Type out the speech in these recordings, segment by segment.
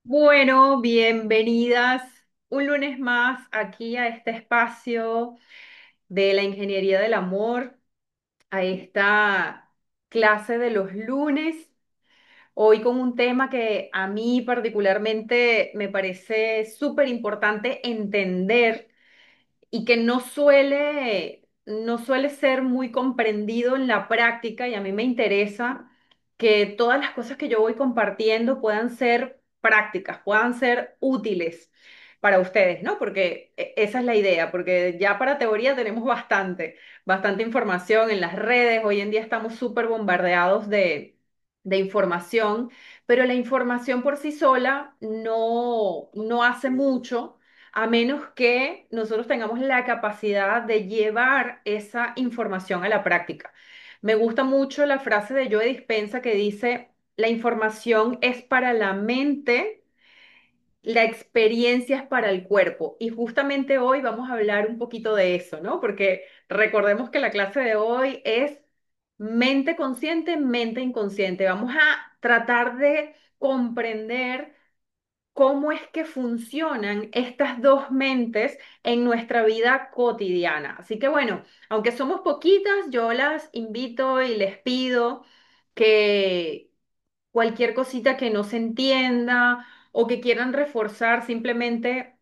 Bueno, bienvenidas un lunes más aquí a este espacio de la Ingeniería del Amor, a esta clase de los lunes, hoy con un tema que a mí particularmente me parece súper importante entender y que no suele ser muy comprendido en la práctica y a mí me interesa que todas las cosas que yo voy compartiendo puedan ser prácticas, puedan ser útiles para ustedes, ¿no? Porque esa es la idea, porque ya para teoría tenemos bastante información en las redes, hoy en día estamos súper bombardeados de información, pero la información por sí sola no hace mucho a menos que nosotros tengamos la capacidad de llevar esa información a la práctica. Me gusta mucho la frase de Joe Dispenza que dice, la información es para la mente, la experiencia es para el cuerpo. Y justamente hoy vamos a hablar un poquito de eso, ¿no? Porque recordemos que la clase de hoy es mente consciente, mente inconsciente. Vamos a tratar de comprender cómo es que funcionan estas dos mentes en nuestra vida cotidiana. Así que bueno, aunque somos poquitas, yo las invito y les pido que cualquier cosita que no se entienda o que quieran reforzar, simplemente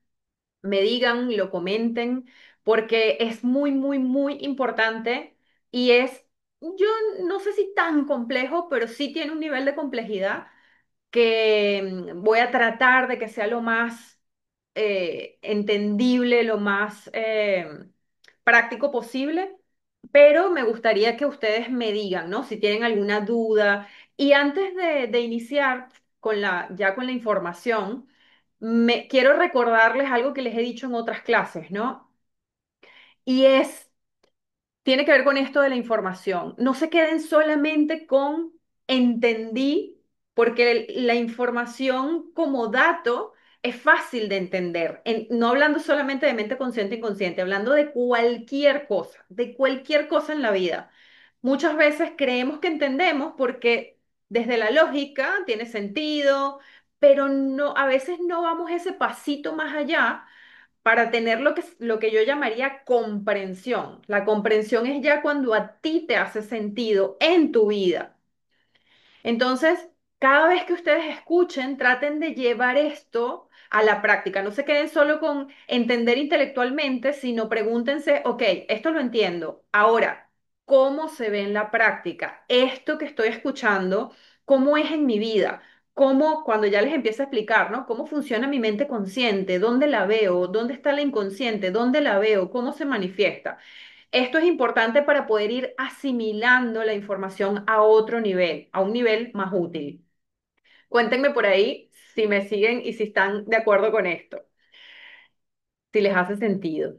me digan, lo comenten, porque es muy, muy, muy importante y yo no sé si tan complejo, pero sí tiene un nivel de complejidad que voy a tratar de que sea lo más entendible, lo más práctico posible, pero me gustaría que ustedes me digan, ¿no? Si tienen alguna duda. Y antes de iniciar ya con la información, quiero recordarles algo que les he dicho en otras clases, ¿no? Y tiene que ver con esto de la información. No se queden solamente con entendí, porque la información como dato es fácil de entender. No hablando solamente de mente consciente e inconsciente, hablando de cualquier cosa en la vida. Muchas veces creemos que entendemos porque desde la lógica tiene sentido, pero no, a veces no vamos ese pasito más allá para tener lo que yo llamaría comprensión. La comprensión es ya cuando a ti te hace sentido en tu vida. Entonces, cada vez que ustedes escuchen, traten de llevar esto a la práctica. No se queden solo con entender intelectualmente, sino pregúntense, ok, esto lo entiendo. Ahora, ¿cómo se ve en la práctica? Esto que estoy escuchando, ¿cómo es en mi vida? ¿Cómo, cuando ya les empiezo a explicar, ¿no? ¿Cómo funciona mi mente consciente? ¿Dónde la veo? ¿Dónde está la inconsciente? ¿Dónde la veo? ¿Cómo se manifiesta? Esto es importante para poder ir asimilando la información a otro nivel, a un nivel más útil. Cuéntenme por ahí si me siguen y si están de acuerdo con esto, si les hace sentido.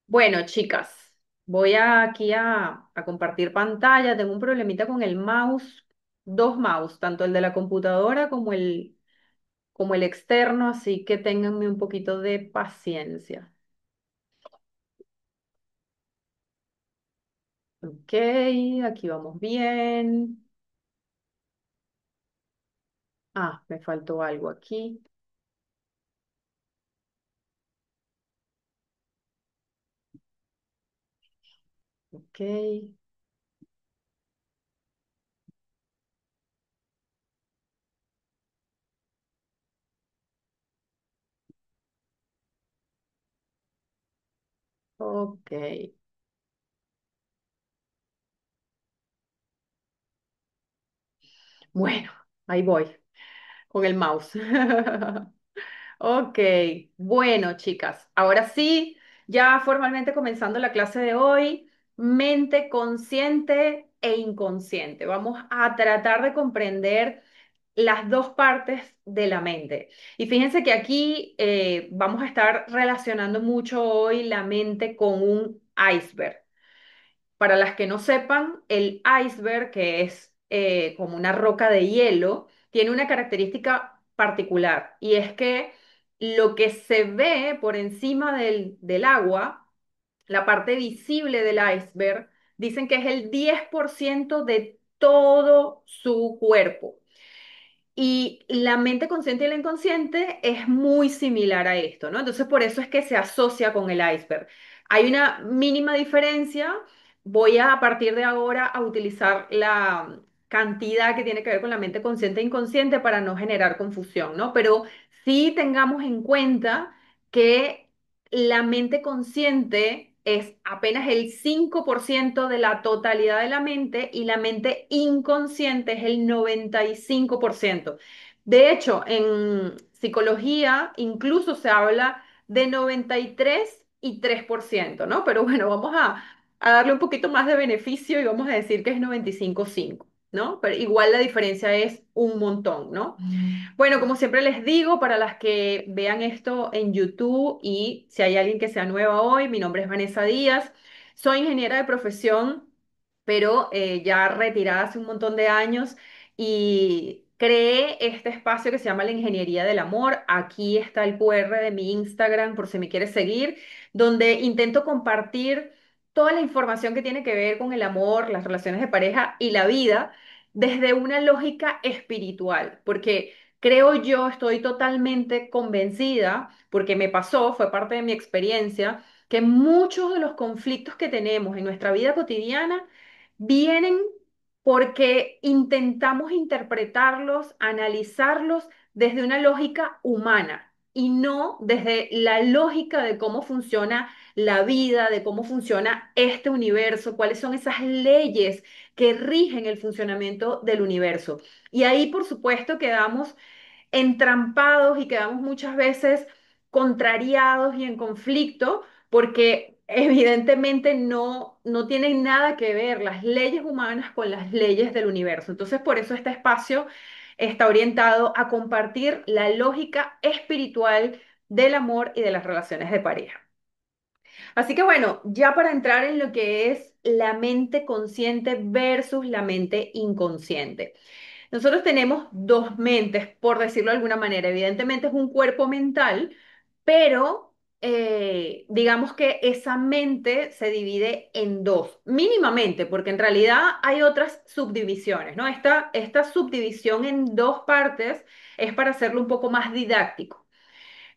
Bueno, chicas, voy aquí a compartir pantalla. Tengo un problemita con el mouse, dos mouse, tanto el de la computadora como el externo, así que ténganme un poquito de paciencia. Ok, aquí vamos bien. Ah, me faltó algo aquí. Ok, ok. Bueno, ahí voy con el mouse. Ok, bueno, chicas, ahora sí, ya formalmente comenzando la clase de hoy, mente consciente e inconsciente. Vamos a tratar de comprender las dos partes de la mente. Y fíjense que aquí vamos a estar relacionando mucho hoy la mente con un iceberg. Para las que no sepan, el iceberg, que es como una roca de hielo, tiene una característica particular y es que lo que se ve por encima del agua, la parte visible del iceberg, dicen que es el 10% de todo su cuerpo. Y la mente consciente y la inconsciente es muy similar a esto, ¿no? Entonces, por eso es que se asocia con el iceberg. Hay una mínima diferencia. Voy a partir de ahora a utilizar la cantidad que tiene que ver con la mente consciente e inconsciente para no generar confusión, ¿no? Pero sí tengamos en cuenta que la mente consciente es apenas el 5% de la totalidad de la mente y la mente inconsciente es el 95%. De hecho, en psicología incluso se habla de 93 y 3%, ¿no? Pero bueno, vamos a darle un poquito más de beneficio y vamos a decir que es 95,5, ¿no? Pero igual la diferencia es un montón, ¿no? Bueno, como siempre les digo, para las que vean esto en YouTube y si hay alguien que sea nueva hoy, mi nombre es Vanessa Díaz, soy ingeniera de profesión, pero ya retirada hace un montón de años y creé este espacio que se llama la Ingeniería del Amor. Aquí está el QR de mi Instagram por si me quieres seguir, donde intento compartir toda la información que tiene que ver con el amor, las relaciones de pareja y la vida desde una lógica espiritual, porque creo yo, estoy totalmente convencida, porque me pasó, fue parte de mi experiencia, que muchos de los conflictos que tenemos en nuestra vida cotidiana vienen porque intentamos interpretarlos, analizarlos desde una lógica humana y no desde la lógica de cómo funciona la vida, de cómo funciona este universo, cuáles son esas leyes que rigen el funcionamiento del universo. Y ahí, por supuesto, quedamos entrampados y quedamos muchas veces contrariados y en conflicto porque evidentemente no tienen nada que ver las leyes humanas con las leyes del universo. Entonces, por eso este espacio está orientado a compartir la lógica espiritual del amor y de las relaciones de pareja. Así que bueno, ya para entrar en lo que es la mente consciente versus la mente inconsciente. Nosotros tenemos dos mentes, por decirlo de alguna manera. Evidentemente es un cuerpo mental, pero digamos que esa mente se divide en dos, mínimamente, porque en realidad hay otras subdivisiones, ¿no? Esta subdivisión en dos partes es para hacerlo un poco más didáctico.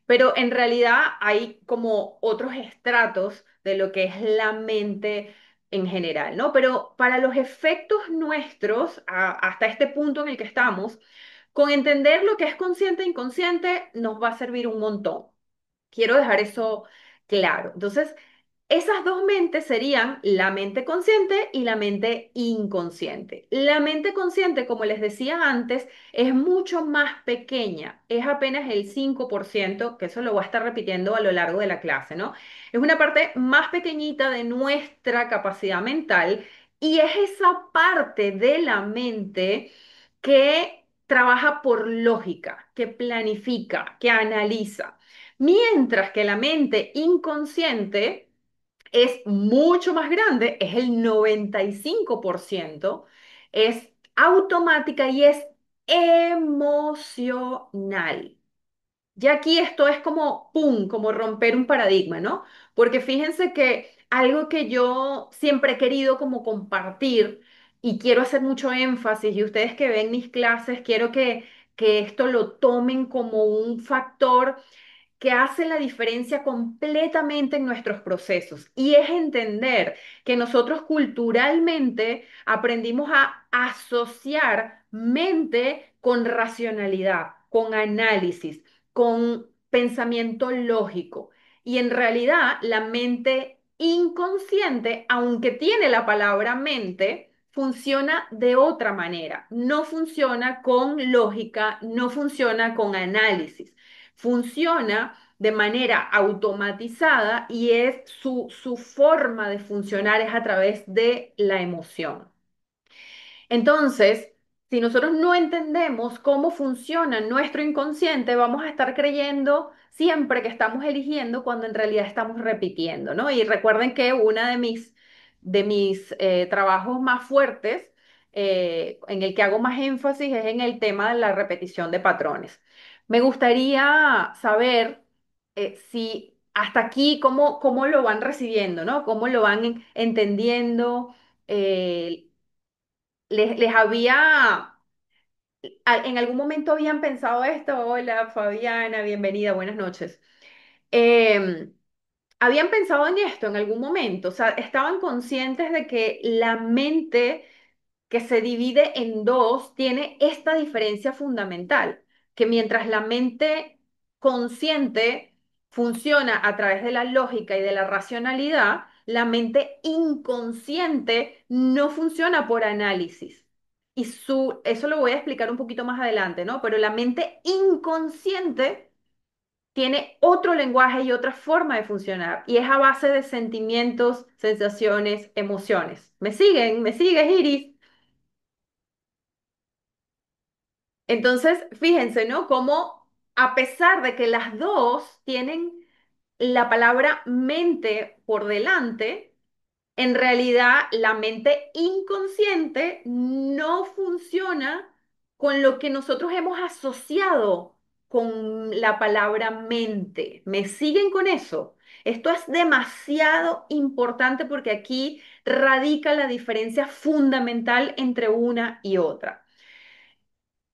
Pero en realidad hay como otros estratos de lo que es la mente en general, ¿no? Pero para los efectos nuestros, hasta este punto en el que estamos, con entender lo que es consciente e inconsciente nos va a servir un montón. Quiero dejar eso claro. Entonces, esas dos mentes serían la mente consciente y la mente inconsciente. La mente consciente, como les decía antes, es mucho más pequeña, es apenas el 5%, que eso lo voy a estar repitiendo a lo largo de la clase, ¿no? Es una parte más pequeñita de nuestra capacidad mental y es esa parte de la mente que trabaja por lógica, que planifica, que analiza. Mientras que la mente inconsciente es mucho más grande, es el 95%, es automática y es emocional. Ya aquí esto es como, ¡pum!, como romper un paradigma, ¿no? Porque fíjense que algo que yo siempre he querido como compartir y quiero hacer mucho énfasis, y ustedes que ven mis clases, quiero que esto lo tomen como un factor que hace la diferencia completamente en nuestros procesos y es entender que nosotros culturalmente aprendimos a asociar mente con racionalidad, con análisis, con pensamiento lógico. Y en realidad la mente inconsciente, aunque tiene la palabra mente, funciona de otra manera. No funciona con lógica, no funciona con análisis, funciona de manera automatizada y es su forma de funcionar es a través de la emoción. Entonces, si nosotros no entendemos cómo funciona nuestro inconsciente, vamos a estar creyendo siempre que estamos eligiendo cuando en realidad estamos repitiendo, ¿no? Y recuerden que uno de mis trabajos más fuertes, en el que hago más énfasis, es en el tema de la repetición de patrones. Me gustaría saber si hasta aquí, cómo lo van recibiendo, ¿no? Cómo lo van entendiendo. eh, les había ¿En algún momento habían pensado esto? Hola, Fabiana, bienvenida, buenas noches. Em, ¿Habían pensado en esto en algún momento? O sea, ¿estaban conscientes de que la mente que se divide en dos tiene esta diferencia fundamental? Que mientras la mente consciente funciona a través de la lógica y de la racionalidad, la mente inconsciente no funciona por análisis. Eso lo voy a explicar un poquito más adelante, ¿no? Pero la mente inconsciente tiene otro lenguaje y otra forma de funcionar y es a base de sentimientos, sensaciones, emociones. ¿Me siguen? ¿Me sigues, Iris? Entonces, fíjense, ¿no? Como a pesar de que las dos tienen la palabra mente por delante, en realidad la mente inconsciente no funciona con lo que nosotros hemos asociado con la palabra mente. ¿Me siguen con eso? Esto es demasiado importante porque aquí radica la diferencia fundamental entre una y otra.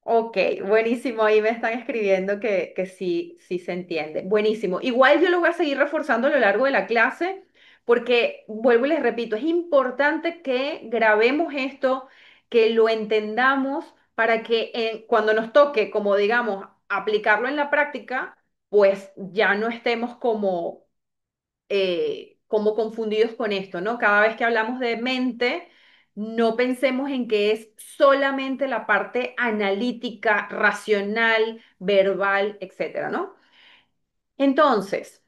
Ok, buenísimo. Ahí me están escribiendo que sí, sí se entiende. Buenísimo. Igual yo lo voy a seguir reforzando a lo largo de la clase porque, vuelvo y les repito, es importante que grabemos esto, que lo entendamos para que cuando nos toque, como digamos, aplicarlo en la práctica, pues ya no estemos como confundidos con esto, ¿no? Cada vez que hablamos de mente, no pensemos en que es solamente la parte analítica, racional, verbal, etcétera, ¿no? Entonces,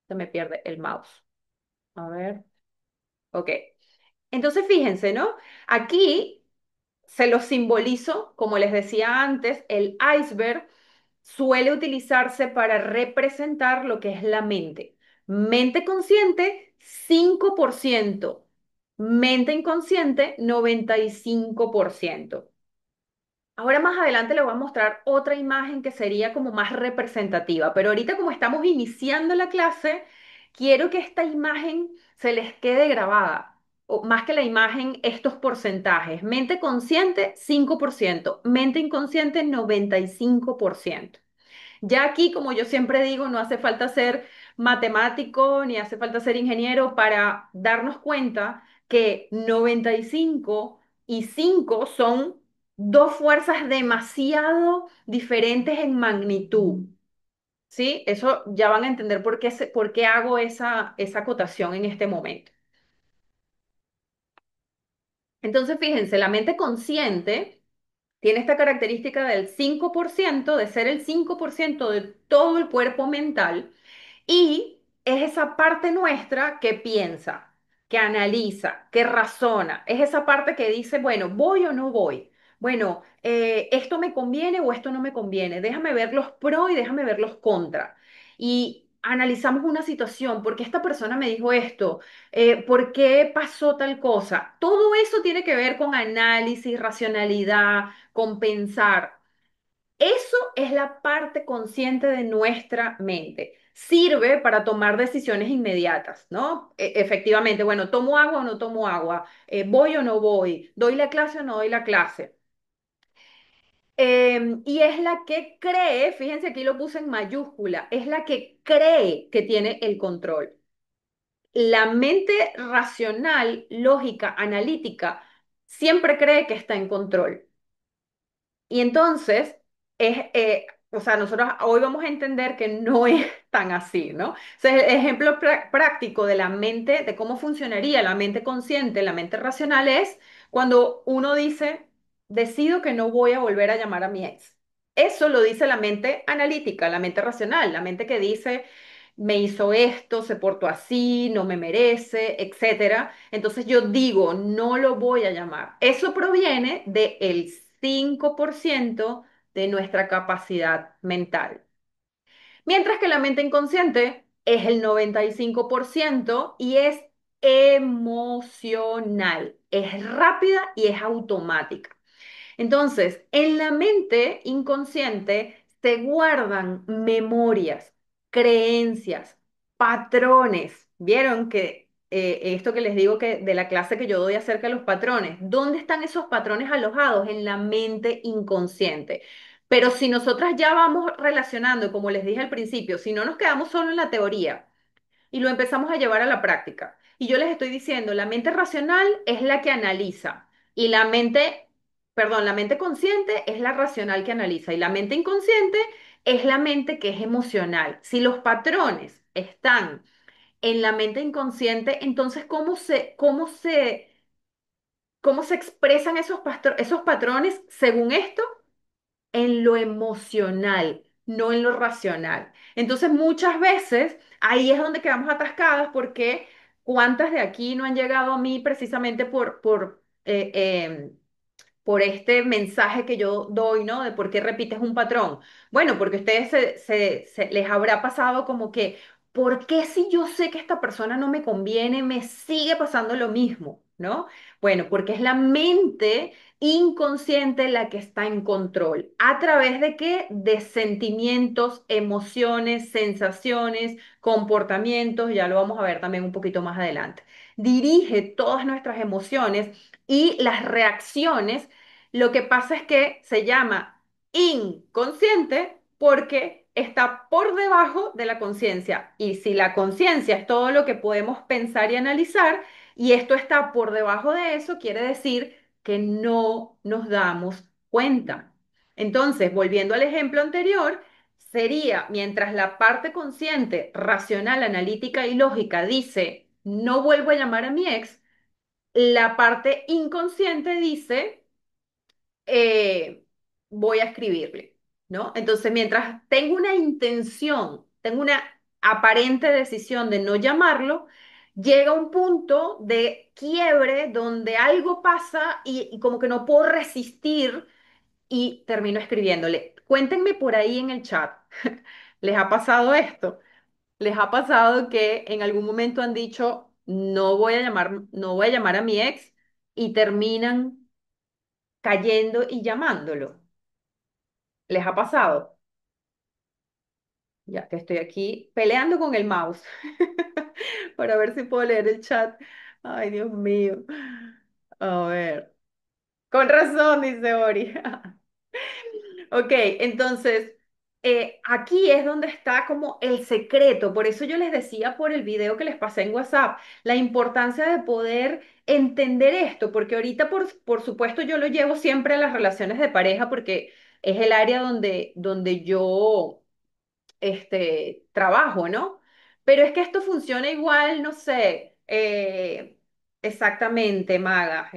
se me pierde el mouse. A ver, ok. Entonces, fíjense, ¿no? Aquí se lo simbolizo, como les decía antes, el iceberg suele utilizarse para representar lo que es la mente. Mente consciente, 5%. Mente inconsciente, 95%. Ahora más adelante les voy a mostrar otra imagen que sería como más representativa, pero ahorita como estamos iniciando la clase, quiero que esta imagen se les quede grabada, o más que la imagen, estos porcentajes. Mente consciente, 5%, mente inconsciente, 95%. Ya aquí, como yo siempre digo, no hace falta ser matemático ni hace falta ser ingeniero para darnos cuenta que 95 y 5 son dos fuerzas demasiado diferentes en magnitud. ¿Sí? Eso ya van a entender por qué hago esa acotación en este momento. Entonces, fíjense, la mente consciente tiene esta característica del 5%, de ser el 5% de todo el cuerpo mental, y es esa parte nuestra que piensa, que analiza, que razona. Es esa parte que dice, bueno, ¿voy o no voy? Bueno, ¿esto me conviene o esto no me conviene? Déjame ver los pros y déjame ver los contra. Y analizamos una situación, ¿por qué esta persona me dijo esto? ¿Por qué pasó tal cosa? Todo eso tiene que ver con análisis, racionalidad, con pensar. Eso es la parte consciente de nuestra mente. Sirve para tomar decisiones inmediatas, ¿no? Efectivamente, bueno, ¿tomo agua o no tomo agua? ¿Voy o no voy? ¿Doy la clase o no doy la clase? Y es la que cree, fíjense aquí lo puse en mayúscula, es la que cree que tiene el control. La mente racional, lógica, analítica, siempre cree que está en control. Y entonces, o sea, nosotros hoy vamos a entender que no es tan así, ¿no? O sea, el ejemplo práctico de la mente, de cómo funcionaría la mente consciente, la mente racional, es cuando uno dice, decido que no voy a volver a llamar a mi ex. Eso lo dice la mente analítica, la mente racional, la mente que dice, me hizo esto, se portó así, no me merece, etcétera. Entonces yo digo, no lo voy a llamar. Eso proviene del 5% de nuestra capacidad mental. Mientras que la mente inconsciente es el 95% y es emocional, es rápida y es automática. Entonces, en la mente inconsciente se guardan memorias, creencias, patrones. ¿Vieron que esto que les digo que de la clase que yo doy acerca de los patrones. ¿Dónde están esos patrones alojados? En la mente inconsciente. Pero si nosotras ya vamos relacionando, como les dije al principio, si no nos quedamos solo en la teoría, y lo empezamos a llevar a la práctica. Y yo les estoy diciendo, la mente racional es la que analiza y la mente, perdón, la mente consciente es la racional que analiza y la mente inconsciente es la mente que es emocional. Si los patrones están en la mente inconsciente, entonces cómo se expresan esos patrones según esto? En lo emocional, no en lo racional. Entonces, muchas veces ahí es donde quedamos atascadas porque cuántas de aquí no han llegado a mí precisamente por este mensaje que yo doy, ¿no? De por qué repites un patrón. Bueno, porque a ustedes les habrá pasado como que, ¿por qué si yo sé que esta persona no me conviene, me sigue pasando lo mismo? ¿No? Bueno, porque es la mente inconsciente la que está en control. ¿A través de qué? De sentimientos, emociones, sensaciones, comportamientos, ya lo vamos a ver también un poquito más adelante. Dirige todas nuestras emociones y las reacciones. Lo que pasa es que se llama inconsciente porque está por debajo de la conciencia. Y si la conciencia es todo lo que podemos pensar y analizar, y esto está por debajo de eso, quiere decir que no nos damos cuenta. Entonces, volviendo al ejemplo anterior, sería mientras la parte consciente, racional, analítica y lógica dice, no vuelvo a llamar a mi ex, la parte inconsciente dice, eh, voy a escribirle, ¿no? Entonces, mientras tengo una intención, tengo una aparente decisión de no llamarlo, llega un punto de quiebre donde algo pasa y como que no puedo resistir y termino escribiéndole. Cuéntenme por ahí en el chat, ¿les ha pasado esto? ¿Les ha pasado que en algún momento han dicho, no voy a llamar a mi ex y terminan cayendo y llamándolo? ¿Les ha pasado? Ya que estoy aquí peleando con el mouse para ver si puedo leer el chat. Ay, Dios mío. A ver. Con razón, dice Ori. Ok, entonces, aquí es donde está como el secreto. Por eso yo les decía por el video que les pasé en WhatsApp, la importancia de poder entender esto, porque ahorita, por supuesto, yo lo llevo siempre a las relaciones de pareja, porque es el área donde yo trabajo, ¿no? Pero es que esto funciona igual, no sé, exactamente, Maga,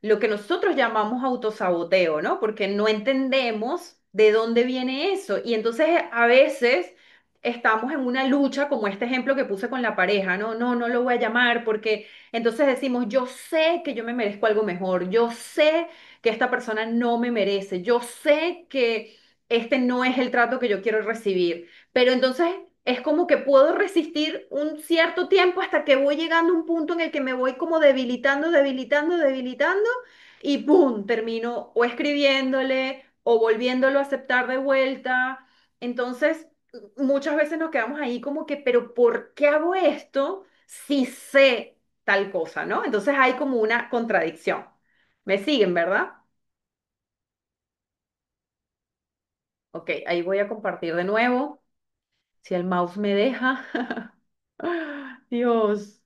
lo que nosotros llamamos autosaboteo, ¿no? Porque no entendemos de dónde viene eso. Y entonces a veces estamos en una lucha, como este ejemplo que puse con la pareja, ¿no? No, no lo voy a llamar porque entonces decimos, yo sé que yo me merezco algo mejor, yo sé que esta persona no me merece, yo sé que este no es el trato que yo quiero recibir. Pero entonces es como que puedo resistir un cierto tiempo hasta que voy llegando a un punto en el que me voy como debilitando, debilitando, debilitando y ¡pum! Termino o escribiéndole o volviéndolo a aceptar de vuelta. Entonces, muchas veces nos quedamos ahí como que, pero ¿por qué hago esto si sé tal cosa, ¿no? Entonces hay como una contradicción. ¿Me siguen, verdad? Ok, ahí voy a compartir de nuevo. Si el mouse me deja. Dios,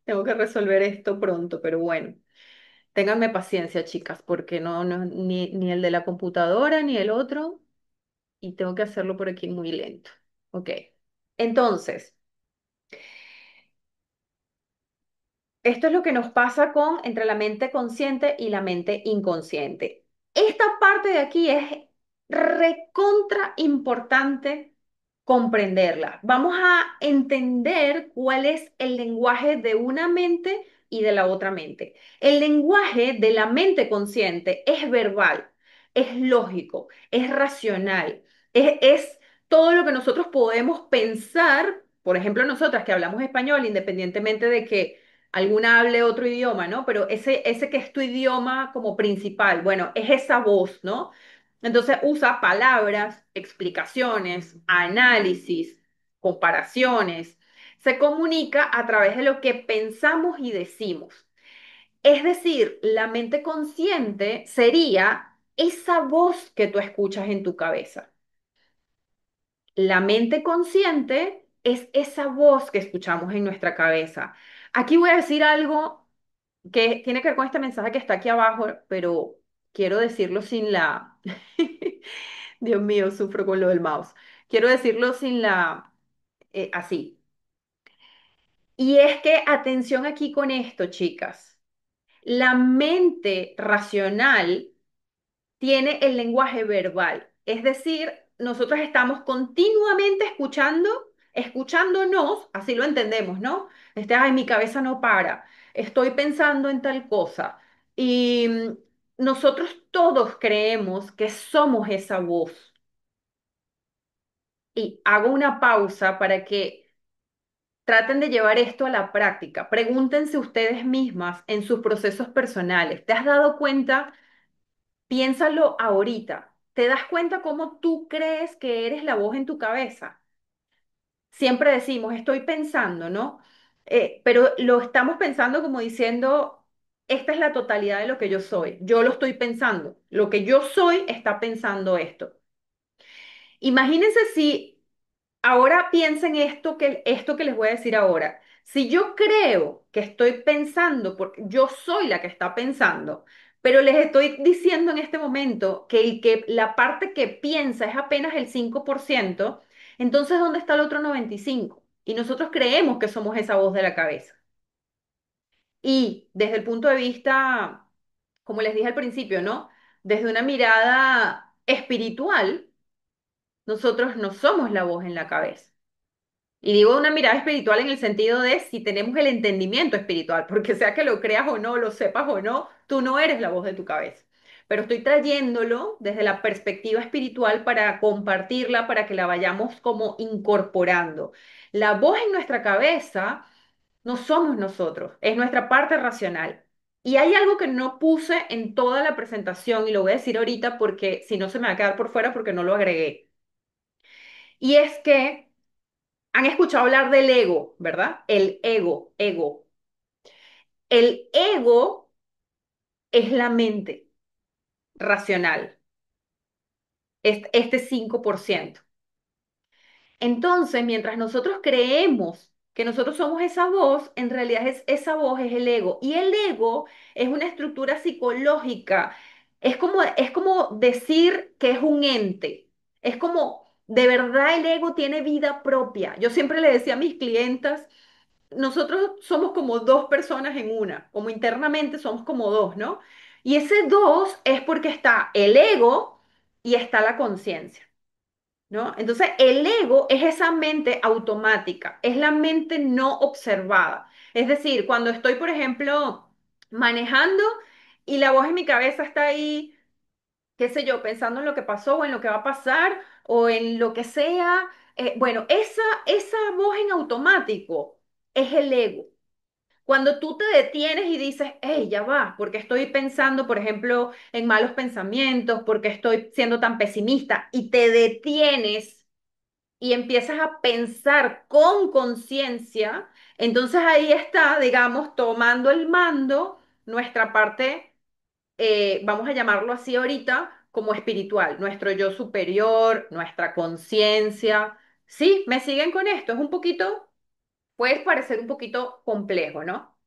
tengo que resolver esto pronto, pero bueno, ténganme paciencia, chicas, porque ni el de la computadora ni el otro, y tengo que hacerlo por aquí muy lento. Ok, entonces. Esto es lo que nos pasa con entre la mente consciente y la mente inconsciente. Esta parte de aquí es recontra importante comprenderla. Vamos a entender cuál es el lenguaje de una mente y de la otra mente. El lenguaje de la mente consciente es verbal, es lógico, es racional, es todo lo que nosotros podemos pensar. Por ejemplo, nosotras que hablamos español, independientemente de que alguna hable otro idioma, ¿no? Pero ese que es tu idioma como principal, bueno, es esa voz, ¿no? Entonces usa palabras, explicaciones, análisis, comparaciones. se comunica a través de lo que pensamos y decimos. Es decir, la mente consciente sería esa voz que tú escuchas en tu cabeza. La mente consciente es esa voz que escuchamos en nuestra cabeza. Aquí voy a decir algo que tiene que ver con este mensaje que está aquí abajo, pero quiero decirlo sin la... Dios mío, sufro con lo del mouse. Quiero decirlo sin la... así. Y es que atención aquí con esto, chicas. La mente racional tiene el lenguaje verbal. Es decir, nosotros estamos continuamente escuchándonos, así lo entendemos, ¿no? Ay, mi cabeza no para, estoy pensando en tal cosa. Y nosotros todos creemos que somos esa voz. Y hago una pausa para que traten de llevar esto a la práctica. Pregúntense ustedes mismas en sus procesos personales. ¿Te has dado cuenta? Piénsalo ahorita. ¿Te das cuenta cómo tú crees que eres la voz en tu cabeza? Siempre decimos, estoy pensando, ¿no? Pero lo estamos pensando como diciendo, esta es la totalidad de lo que yo soy. Yo lo estoy pensando. Lo que yo soy está pensando esto. Imagínense si ahora piensen esto que les voy a decir ahora. Si yo creo que estoy pensando, porque yo soy la que está pensando, pero les estoy diciendo en este momento que la parte que piensa es apenas el 5%, entonces ¿dónde está el otro 95%? Y nosotros creemos que somos esa voz de la cabeza. Y desde el punto de vista, como les dije al principio, ¿no? Desde una mirada espiritual, nosotros no somos la voz en la cabeza. Y digo una mirada espiritual en el sentido de si tenemos el entendimiento espiritual, porque sea que lo creas o no, lo sepas o no, tú no eres la voz de tu cabeza. Pero estoy trayéndolo desde la perspectiva espiritual para compartirla, para que la vayamos como incorporando. La voz en nuestra cabeza no somos nosotros, es nuestra parte racional. Y hay algo que no puse en toda la presentación y lo voy a decir ahorita porque si no se me va a quedar por fuera porque no lo agregué. Y es que han escuchado hablar del ego, ¿verdad? El ego. El ego es la mente racional, este 5%. Entonces, mientras nosotros creemos que nosotros somos esa voz, en realidad esa voz es el ego. Y el ego es una estructura psicológica. Es como decir que es un ente. Es como, de verdad el ego tiene vida propia. Yo siempre le decía a mis clientas, nosotros somos como dos personas en una, como internamente somos como dos, ¿no? Y ese dos es porque está el ego y está la conciencia. ¿No? Entonces, el ego es esa mente automática, es la mente no observada. Es decir, cuando estoy, por ejemplo, manejando y la voz en mi cabeza está ahí, qué sé yo, pensando en lo que pasó o en lo que va a pasar o en lo que sea, bueno, esa voz en automático es el ego. Cuando tú te detienes y dices, hey, ya va, porque estoy pensando, por ejemplo, en malos pensamientos, porque estoy siendo tan pesimista, y te detienes y empiezas a pensar con conciencia, entonces ahí está, digamos, tomando el mando nuestra parte, vamos a llamarlo así ahorita, como espiritual, nuestro yo superior, nuestra conciencia. Sí, me siguen con esto, es un poquito, puede parecer un poquito complejo, ¿no?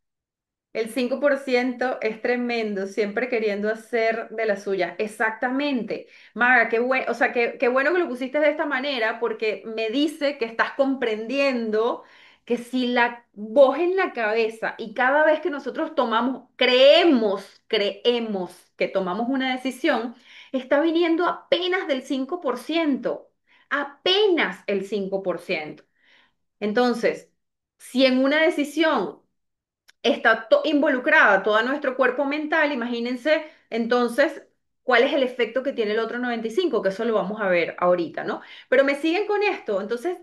El 5% es tremendo, siempre queriendo hacer de la suya. Exactamente. Maga, qué bueno, o sea, qué bueno que lo pusiste de esta manera porque me dice que estás comprendiendo que si la voz en la cabeza y cada vez que nosotros creemos que tomamos una decisión, está viniendo apenas del 5%, apenas el 5%. Entonces, si en una decisión está involucrada todo nuestro cuerpo mental, imagínense entonces cuál es el efecto que tiene el otro 95, que eso lo vamos a ver ahorita, ¿no? Pero me siguen con esto, entonces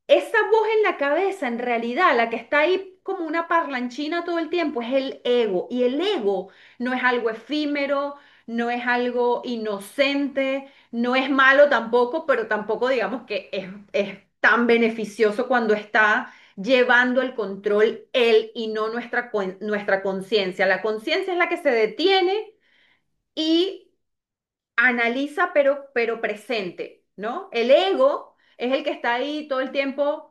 esa voz en la cabeza, en realidad, la que está ahí como una parlanchina todo el tiempo, es el ego, y el ego no es algo efímero, no es algo inocente, no es malo tampoco, pero tampoco digamos que es tan beneficioso cuando está llevando el control él y no nuestra conciencia. La conciencia es la que se detiene y analiza, pero presente, ¿no? El ego es el que está ahí todo el tiempo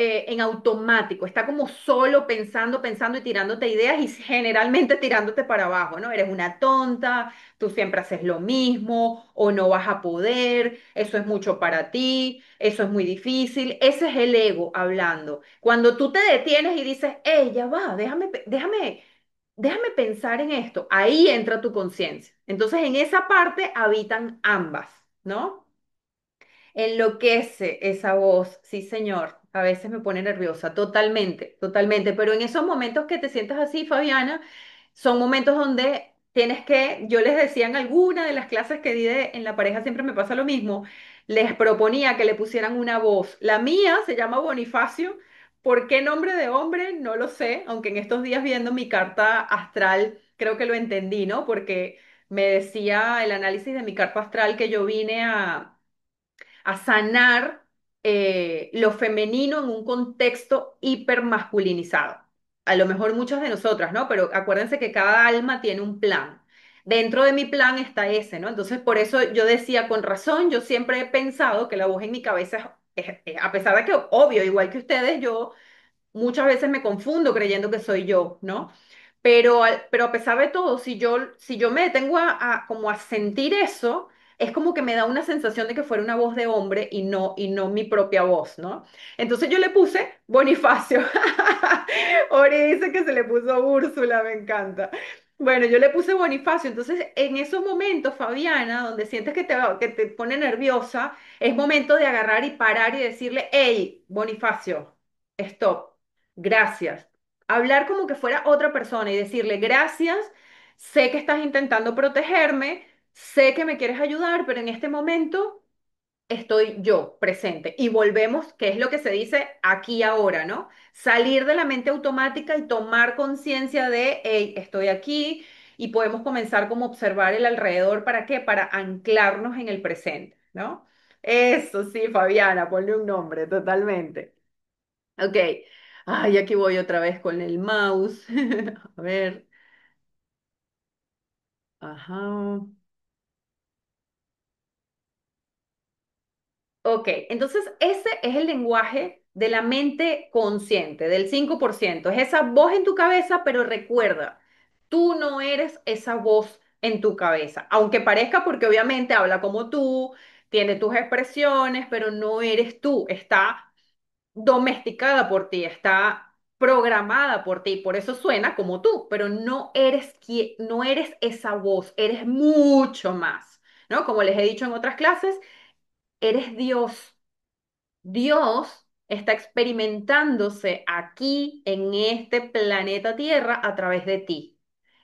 en automático, está como solo pensando, pensando y tirándote ideas y generalmente tirándote para abajo, ¿no? Eres una tonta, tú siempre haces lo mismo o no vas a poder, eso es mucho para ti, eso es muy difícil. Ese es el ego hablando. Cuando tú te detienes y dices, hey, ya va, déjame pensar en esto. Ahí entra tu conciencia. Entonces, en esa parte habitan ambas, ¿no? Enloquece esa voz, sí, señor. A veces me pone nerviosa, totalmente, totalmente. Pero en esos momentos que te sientas así, Fabiana, son momentos donde tienes que, yo les decía en alguna de las clases que en la pareja, siempre me pasa lo mismo, les proponía que le pusieran una voz. La mía se llama Bonifacio. ¿Por qué nombre de hombre? No lo sé, aunque en estos días viendo mi carta astral, creo que lo entendí, ¿no? Porque me decía el análisis de mi carta astral que yo vine a sanar lo femenino en un contexto hipermasculinizado. A lo mejor muchas de nosotras, ¿no? Pero acuérdense que cada alma tiene un plan. Dentro de mi plan está ese, ¿no? Entonces, por eso yo decía, con razón, yo siempre he pensado que la voz en mi cabeza a pesar de que, obvio, igual que ustedes, yo muchas veces me confundo creyendo que soy yo, ¿no? Pero a pesar de todo, si yo me detengo como a sentir eso, es como que me da una sensación de que fuera una voz de hombre y no mi propia voz, ¿no? Entonces yo le puse Bonifacio. Ori dice que se le puso Úrsula, me encanta. Bueno, yo le puse Bonifacio. Entonces, en esos momentos, Fabiana, donde sientes que te pone nerviosa, es momento de agarrar y parar y decirle, hey, Bonifacio, stop, gracias. Hablar como que fuera otra persona y decirle, gracias, sé que estás intentando protegerme, sé que me quieres ayudar, pero en este momento estoy yo presente. Y volvemos, que es lo que se dice aquí ahora, ¿no? Salir de la mente automática y tomar conciencia de, hey, estoy aquí y podemos comenzar como a observar el alrededor. ¿Para qué? Para anclarnos en el presente, ¿no? Eso sí, Fabiana, ponle un nombre, totalmente. Ok. Ay, aquí voy otra vez con el mouse. A ver. Ajá. Ok, entonces ese es el lenguaje de la mente consciente, del 5%. Es esa voz en tu cabeza, pero recuerda, tú no eres esa voz en tu cabeza, aunque parezca porque obviamente habla como tú, tiene tus expresiones, pero no eres tú, está domesticada por ti, está programada por ti, por eso suena como tú, pero no eres esa voz, eres mucho más, ¿no? Como les he dicho en otras clases, eres Dios. Dios está experimentándose aquí en este planeta Tierra a través de ti.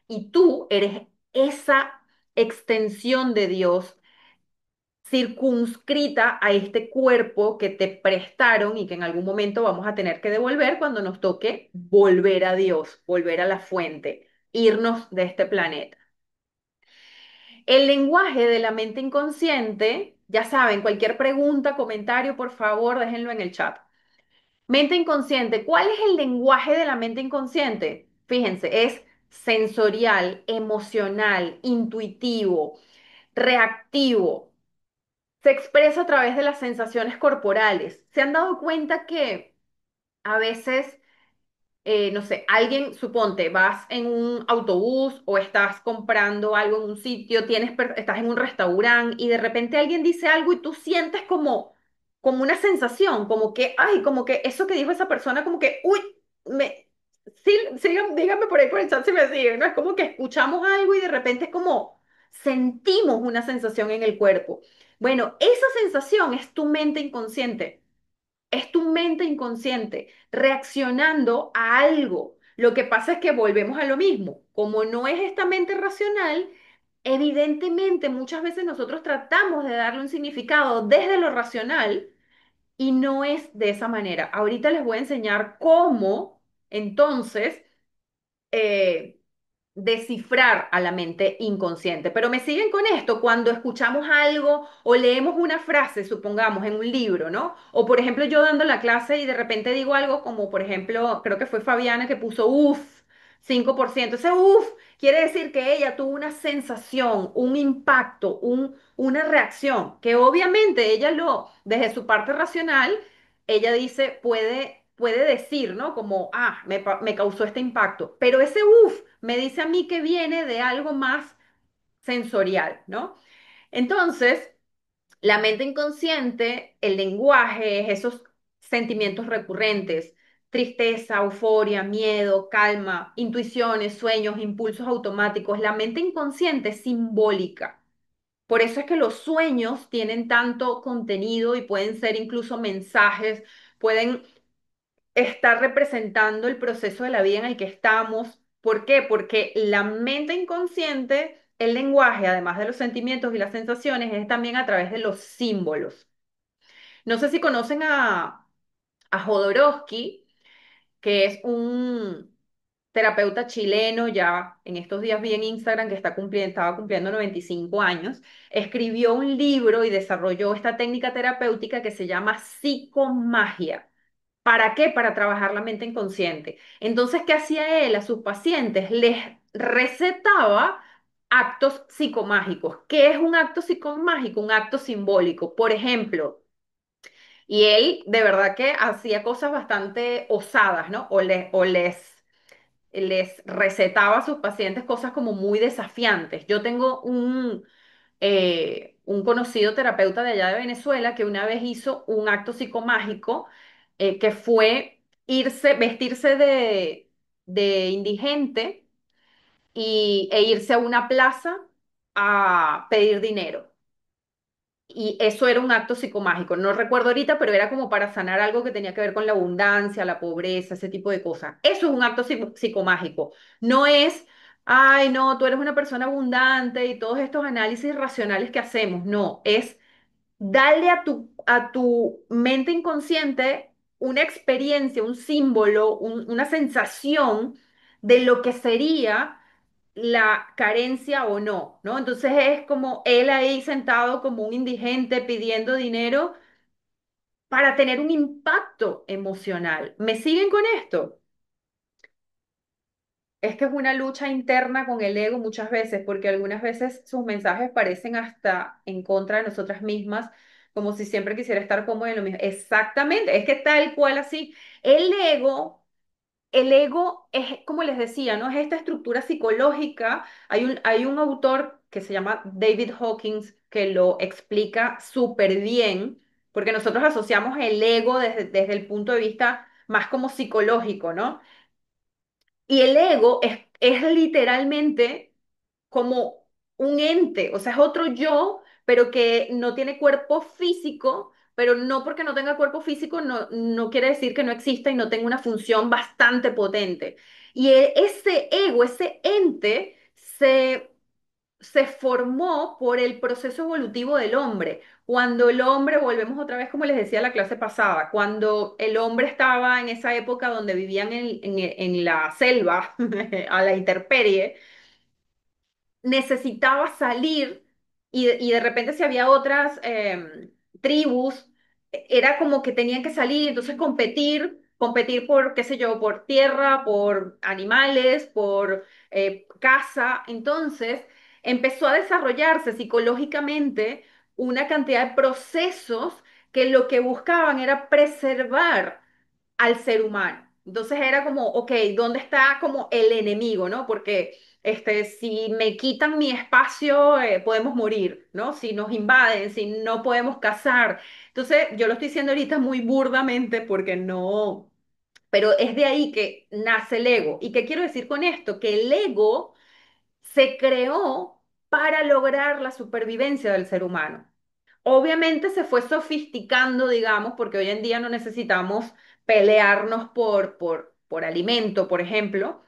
Y tú eres esa extensión de Dios circunscrita a este cuerpo que te prestaron y que en algún momento vamos a tener que devolver cuando nos toque volver a Dios, volver a la fuente, irnos de este planeta. El lenguaje de la mente inconsciente, ya saben, cualquier pregunta, comentario, por favor, déjenlo en el chat. Mente inconsciente, ¿cuál es el lenguaje de la mente inconsciente? Fíjense, es sensorial, emocional, intuitivo, reactivo. Se expresa a través de las sensaciones corporales. ¿Se han dado cuenta que a veces no sé, alguien, suponte, vas en un autobús o estás comprando algo en un sitio, estás en un restaurante y de repente alguien dice algo y tú sientes como una sensación, como que, ay, como que eso que dijo esa persona, como que, uy, sí, díganme por ahí por el chat si me siguen, ¿no? Es como que escuchamos algo y de repente es como sentimos una sensación en el cuerpo. Bueno, esa sensación es tu mente inconsciente. Es tu mente inconsciente reaccionando a algo. Lo que pasa es que volvemos a lo mismo. Como no es esta mente racional, evidentemente muchas veces nosotros tratamos de darle un significado desde lo racional y no es de esa manera. Ahorita les voy a enseñar cómo entonces eh, descifrar a la mente inconsciente. Pero me siguen con esto cuando escuchamos algo o leemos una frase, supongamos, en un libro, ¿no? O por ejemplo, yo dando la clase y de repente digo algo como, por ejemplo, creo que fue Fabiana que puso uff, 5%. Ese uff quiere decir que ella tuvo una sensación, un impacto, una reacción, que obviamente ella desde su parte racional, ella dice, puede decir, ¿no? Como, me causó este impacto. Pero ese uff me dice a mí que viene de algo más sensorial, ¿no? Entonces, la mente inconsciente, el lenguaje, esos sentimientos recurrentes, tristeza, euforia, miedo, calma, intuiciones, sueños, impulsos automáticos, la mente inconsciente es simbólica. Por eso es que los sueños tienen tanto contenido y pueden ser incluso mensajes, pueden estar representando el proceso de la vida en el que estamos. ¿Por qué? Porque la mente inconsciente, el lenguaje, además de los sentimientos y las sensaciones, es también a través de los símbolos. No sé si conocen a Jodorowsky, que es un terapeuta chileno, ya en estos días vi en Instagram que estaba cumpliendo 95 años, escribió un libro y desarrolló esta técnica terapéutica que se llama psicomagia. ¿Para qué? Para trabajar la mente inconsciente. Entonces, ¿qué hacía él a sus pacientes? Les recetaba actos psicomágicos. ¿Qué es un acto psicomágico? Un acto simbólico. Por ejemplo, y él de verdad que hacía cosas bastante osadas, ¿no? Les recetaba a sus pacientes cosas como muy desafiantes. Yo tengo un conocido terapeuta de allá de Venezuela que una vez hizo un acto psicomágico que fue vestirse de indigente e irse a una plaza a pedir dinero. Y eso era un acto psicomágico. No recuerdo ahorita, pero era como para sanar algo que tenía que ver con la abundancia, la pobreza, ese tipo de cosas. Eso es un acto psicomágico. No es, ay, no, tú eres una persona abundante y todos estos análisis racionales que hacemos. No, es darle a tu mente inconsciente una experiencia, un símbolo, una sensación de lo que sería la carencia o no, ¿no? Entonces es como él ahí sentado como un indigente pidiendo dinero para tener un impacto emocional. ¿Me siguen con esto? Es que es una lucha interna con el ego muchas veces, porque algunas veces sus mensajes parecen hasta en contra de nosotras mismas, como si siempre quisiera estar cómodo en lo mismo. Exactamente, es que tal cual así. El ego El ego es, como les decía, ¿no? Es esta estructura psicológica. Hay un autor que se llama David Hawkins que lo explica súper bien, porque nosotros asociamos el ego desde el punto de vista más como psicológico, ¿no? Y el ego es literalmente como un ente, o sea, es otro yo, pero que no tiene cuerpo físico, pero no porque no tenga cuerpo físico no quiere decir que no exista y no tenga una función bastante potente. Y ese ego, ese ente, se formó por el proceso evolutivo del hombre. Cuando el hombre, volvemos otra vez como les decía la clase pasada, cuando el hombre estaba en esa época donde vivían en la selva, a la intemperie, necesitaba salir y de repente si había otras tribus, era como que tenían que salir, entonces competir por, qué sé yo, por tierra, por animales, por caza. Entonces empezó a desarrollarse psicológicamente una cantidad de procesos que lo que buscaban era preservar al ser humano. Entonces era como, ok, ¿dónde está como el enemigo, no? Porque si me quitan mi espacio, podemos morir, ¿no? Si nos invaden, si no podemos cazar. Entonces, yo lo estoy diciendo ahorita muy burdamente porque no, pero es de ahí que nace el ego. ¿Y qué quiero decir con esto? Que el ego se creó para lograr la supervivencia del ser humano. Obviamente se fue sofisticando, digamos, porque hoy en día no necesitamos pelearnos por alimento, por ejemplo,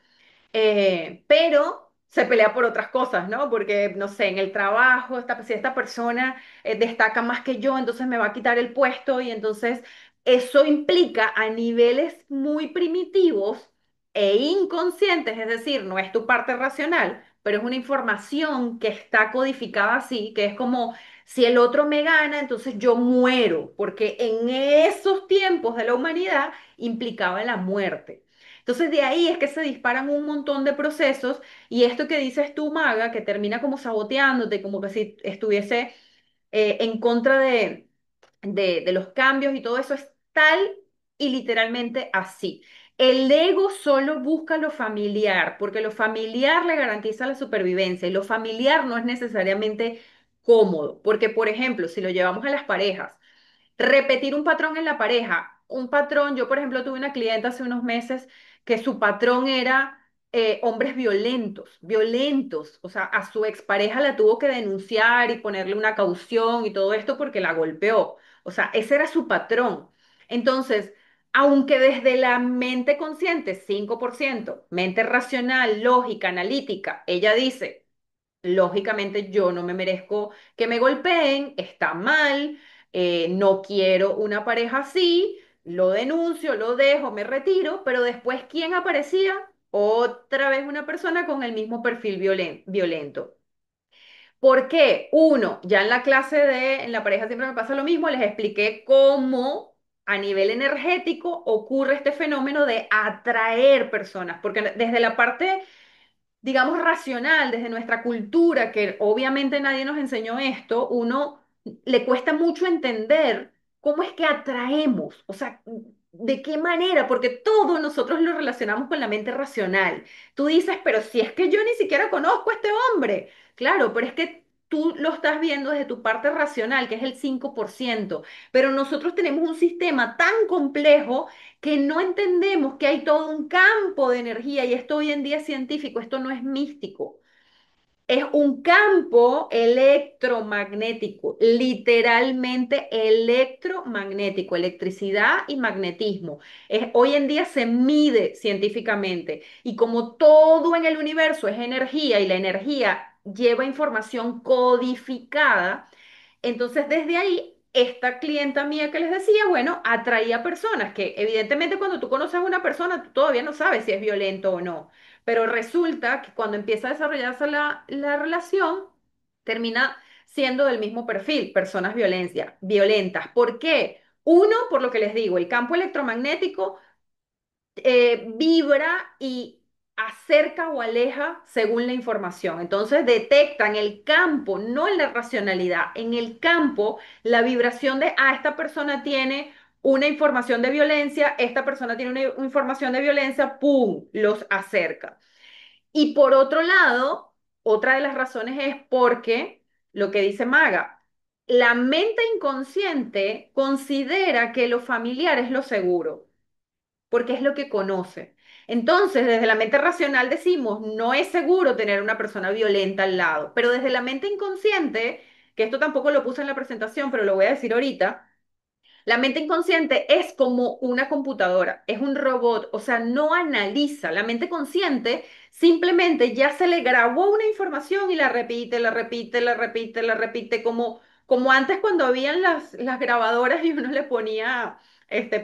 pero se pelea por otras cosas, ¿no? Porque, no sé, en el trabajo, si esta persona destaca más que yo, entonces me va a quitar el puesto y entonces eso implica a niveles muy primitivos e inconscientes, es decir, no es tu parte racional, pero es una información que está codificada así, que es como si el otro me gana, entonces yo muero, porque en esos tiempos de la humanidad implicaba la muerte. Entonces de ahí es que se disparan un montón de procesos y esto que dices tú, Maga, que termina como saboteándote, como que si estuviese en contra de los cambios y todo eso, es tal y literalmente así. El ego solo busca lo familiar, porque lo familiar le garantiza la supervivencia y lo familiar no es necesariamente cómodo, porque por ejemplo, si lo llevamos a las parejas, repetir un patrón en la pareja. Un patrón, yo por ejemplo tuve una clienta hace unos meses que su patrón era hombres violentos, violentos. O sea, a su expareja la tuvo que denunciar y ponerle una caución y todo esto porque la golpeó. O sea, ese era su patrón. Entonces, aunque desde la mente consciente, 5% mente racional, lógica, analítica, ella dice, lógicamente yo no me merezco que me golpeen, está mal, no quiero una pareja así, lo denuncio, lo dejo, me retiro, pero después, ¿quién aparecía? Otra vez una persona con el mismo perfil violento. ¿Por qué? Uno, ya en la clase en la pareja siempre me pasa lo mismo, les expliqué cómo a nivel energético ocurre este fenómeno de atraer personas, porque desde la parte digamos, racional, desde nuestra cultura, que obviamente nadie nos enseñó esto, uno le cuesta mucho entender cómo es que atraemos, o sea, de qué manera, porque todo nosotros lo relacionamos con la mente racional. Tú dices, pero si es que yo ni siquiera conozco a este hombre, claro, pero es que tú lo estás viendo desde tu parte racional, que es el 5%, pero nosotros tenemos un sistema tan complejo que no entendemos que hay todo un campo de energía y esto hoy en día es científico, esto no es místico. Es un campo electromagnético, literalmente electromagnético, electricidad y magnetismo. Hoy en día se mide científicamente y como todo en el universo es energía y la energía lleva información codificada, entonces, desde ahí, esta clienta mía que les decía, bueno, atraía personas que evidentemente cuando tú conoces a una persona, tú todavía no sabes si es violento o no, pero resulta que cuando empieza a desarrollarse la relación, termina siendo del mismo perfil, personas violentas. ¿Por qué? Uno, por lo que les digo, el campo electromagnético vibra y acerca o aleja según la información. Entonces detectan el campo, no en la racionalidad, en el campo la vibración de, esta persona tiene una información de violencia, esta persona tiene una información de violencia, ¡pum!, los acerca. Y por otro lado, otra de las razones es porque, lo que dice Maga, la mente inconsciente considera que lo familiar es lo seguro porque es lo que conoce. Entonces, desde la mente racional decimos, no es seguro tener una persona violenta al lado, pero desde la mente inconsciente, que esto tampoco lo puse en la presentación, pero lo voy a decir ahorita, la mente inconsciente es como una computadora, es un robot, o sea, no analiza. La mente consciente simplemente ya se le grabó una información y la repite, la repite, la repite, la repite, como antes cuando habían las grabadoras y uno le ponía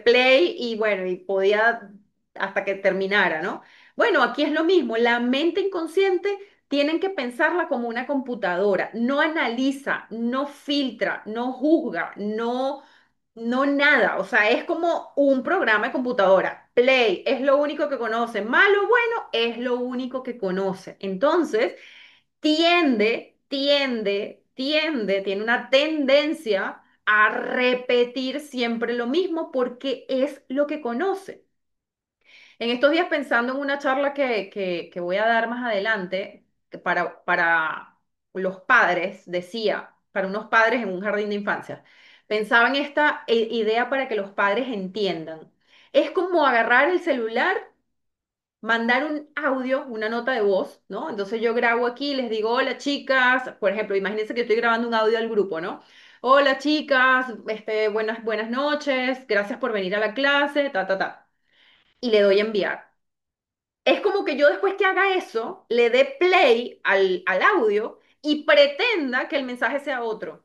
play y bueno, y podía hasta que terminara, ¿no? Bueno, aquí es lo mismo, la mente inconsciente tienen que pensarla como una computadora, no analiza, no filtra, no juzga, no nada, o sea, es como un programa de computadora. Play es lo único que conoce, malo, bueno, es lo único que conoce. Entonces, tiene una tendencia a repetir siempre lo mismo porque es lo que conoce. En estos días pensando en una charla que voy a dar más adelante que para los padres, decía, para unos padres en un jardín de infancia, pensaba en esta idea para que los padres entiendan. Es como agarrar el celular, mandar un audio, una nota de voz, ¿no? Entonces yo grabo aquí, les digo, hola chicas, por ejemplo, imagínense que estoy grabando un audio al grupo, ¿no? Hola chicas, buenas noches, gracias por venir a la clase, ta, ta, ta. Y le doy a enviar. Es como que yo después que haga eso, le dé play al audio y pretenda que el mensaje sea otro.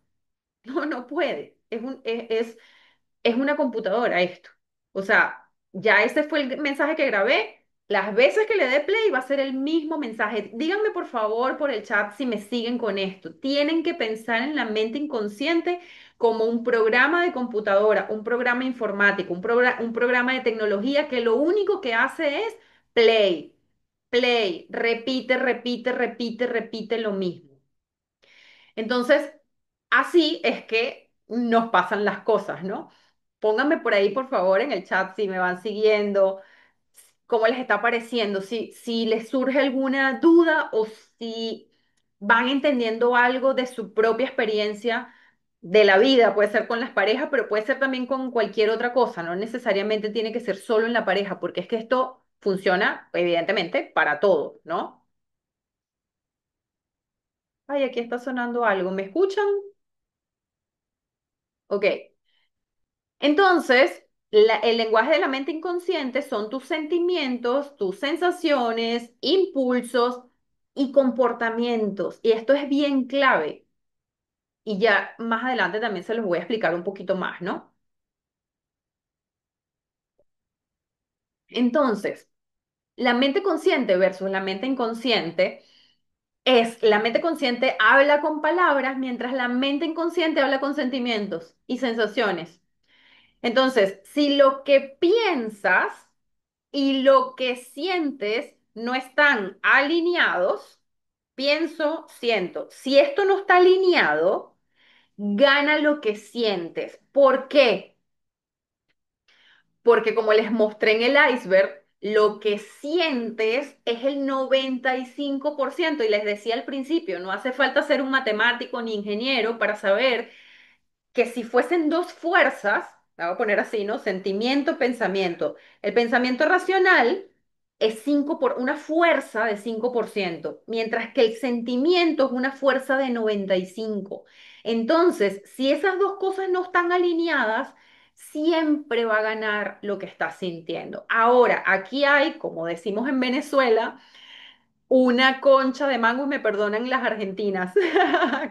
No, no puede. Es una computadora esto. O sea, ya ese fue el mensaje que grabé, Las veces que le dé play va a ser el mismo mensaje. Díganme por favor por el chat si me siguen con esto. Tienen que pensar en la mente inconsciente como un programa de computadora, un programa informático, un programa de tecnología que lo único que hace es play, play, repite, repite, repite, repite lo mismo. Entonces, así es que nos pasan las cosas, ¿no? Pónganme por ahí, por favor, en el chat si me van siguiendo, cómo les está pareciendo, si les surge alguna duda o si van entendiendo algo de su propia experiencia de la vida. Puede ser con las parejas, pero puede ser también con cualquier otra cosa. No necesariamente tiene que ser solo en la pareja, porque es que esto funciona, evidentemente, para todo, ¿no? Ay, aquí está sonando algo. ¿Me escuchan? Ok. Entonces, el lenguaje de la mente inconsciente son tus sentimientos, tus sensaciones, impulsos y comportamientos. Y esto es bien clave. Y ya más adelante también se los voy a explicar un poquito más, ¿no? Entonces, la mente consciente versus la mente inconsciente es, la mente consciente habla con palabras, mientras la mente inconsciente habla con sentimientos y sensaciones. Entonces, si lo que piensas y lo que sientes no están alineados, pienso, siento. Si esto no está alineado, gana lo que sientes. ¿Por qué? Porque como les mostré en el iceberg, lo que sientes es el 95%. Y les decía al principio, no hace falta ser un matemático ni ingeniero para saber que si fuesen dos fuerzas, la voy a poner así, ¿no? Sentimiento, pensamiento. El pensamiento racional es una fuerza de 5%, mientras que el sentimiento es una fuerza de 95%. Entonces, si esas dos cosas no están alineadas, siempre va a ganar lo que estás sintiendo. Ahora, aquí hay, como decimos en Venezuela, una concha de mango, y me perdonan las argentinas,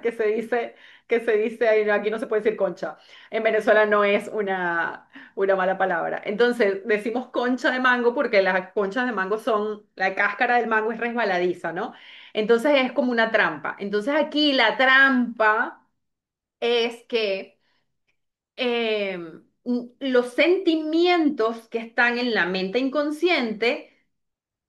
que se dice, ay, no, aquí no se puede decir concha. En Venezuela no es una mala palabra. Entonces, decimos concha de mango porque las conchas de mango son, la cáscara del mango es resbaladiza, ¿no? Entonces es como una trampa. Entonces aquí la trampa es que los sentimientos que están en la mente inconsciente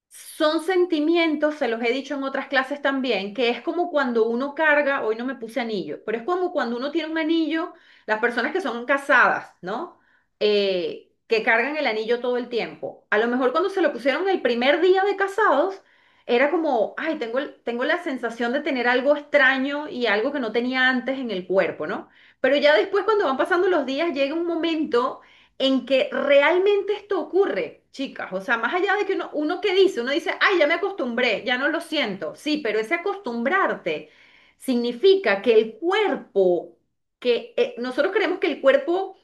son sentimientos, se los he dicho en otras clases también, que es como cuando uno carga, hoy no me puse anillo, pero es como cuando uno tiene un anillo, las personas que son casadas, ¿no? Que cargan el anillo todo el tiempo. A lo mejor cuando se lo pusieron el primer día de casados, era como, ay, tengo la sensación de tener algo extraño y algo que no tenía antes en el cuerpo, ¿no? Pero ya después, cuando van pasando los días, llega un momento en que realmente esto ocurre, chicas. O sea, más allá de que uno que dice, uno dice, ay, ya me acostumbré, ya no lo siento. Sí, pero ese acostumbrarte significa que el cuerpo, que nosotros creemos que el cuerpo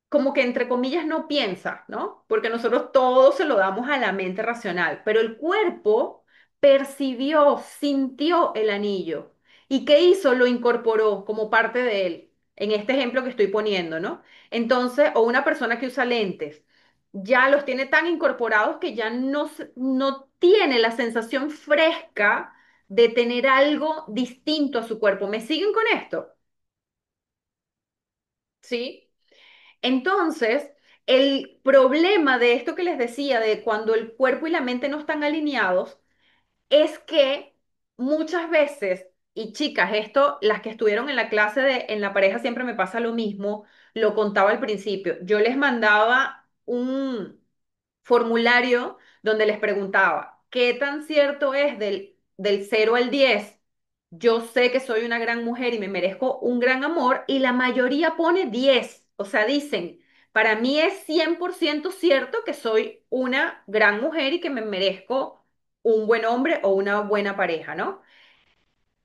como que entre comillas no piensa, ¿no? Porque nosotros todo se lo damos a la mente racional, pero el cuerpo percibió, sintió el anillo. ¿Y qué hizo? Lo incorporó como parte de él, en este ejemplo que estoy poniendo, ¿no? Entonces, o una persona que usa lentes, ya los tiene tan incorporados que ya no tiene la sensación fresca de tener algo distinto a su cuerpo. ¿Me siguen con esto? ¿Sí? Entonces, el problema de esto que les decía, de cuando el cuerpo y la mente no están alineados, es que muchas veces, y chicas, esto, las que estuvieron en la clase en la pareja siempre me pasa lo mismo, lo contaba al principio, yo les mandaba un formulario donde les preguntaba, ¿qué tan cierto es del 0 al 10? Yo sé que soy una gran mujer y me merezco un gran amor, y la mayoría pone 10. O sea, dicen, para mí es 100% cierto que soy una gran mujer y que me merezco un buen hombre o una buena pareja, ¿no?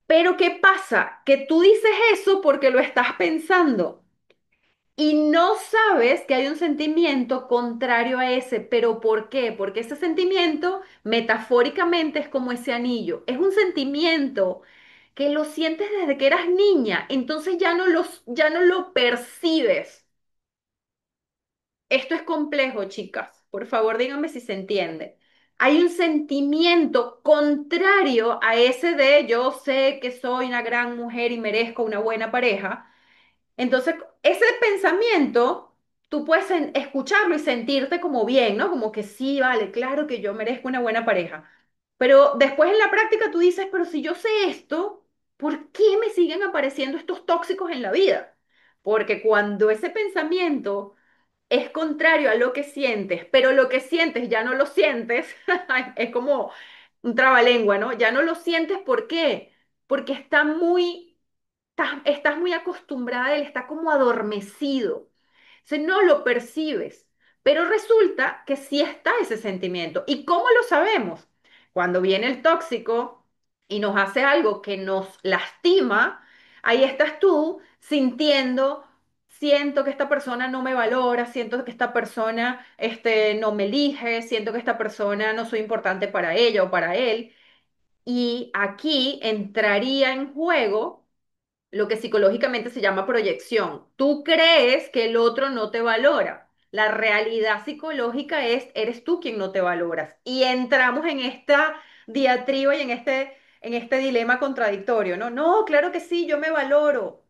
Pero ¿qué pasa? Que tú dices eso porque lo estás pensando. Y no sabes que hay un sentimiento contrario a ese, pero ¿por qué? Porque ese sentimiento metafóricamente es como ese anillo, es un sentimiento que lo sientes desde que eras niña, entonces ya no lo percibes. Esto es complejo, chicas, por favor díganme si se entiende. hay un sentimiento contrario a ese de yo sé que soy una gran mujer y merezco una buena pareja. Entonces, ese pensamiento, tú puedes escucharlo y sentirte como bien, ¿no? Como que sí, vale, claro que yo merezco una buena pareja. Pero después en la práctica tú dices, pero si yo sé esto, ¿por qué me siguen apareciendo estos tóxicos en la vida? Porque cuando ese pensamiento es contrario a lo que sientes, pero lo que sientes ya no lo sientes, es como un trabalengua, ¿no? Ya no lo sientes, ¿por qué? Porque estás muy acostumbrada a él, está como adormecido. Entonces no lo percibes, pero resulta que sí está ese sentimiento. ¿Y cómo lo sabemos? Cuando viene el tóxico y nos hace algo que nos lastima, ahí estás tú sintiendo, siento que esta persona no me valora, siento que esta persona no me elige, siento que esta persona no soy importante para ella o para él. Y aquí entraría en juego lo que psicológicamente se llama proyección. Tú crees que el otro no te valora. La realidad psicológica es, eres tú quien no te valoras. Y entramos en esta diatriba y en este dilema contradictorio, ¿no? No, claro que sí, yo me valoro.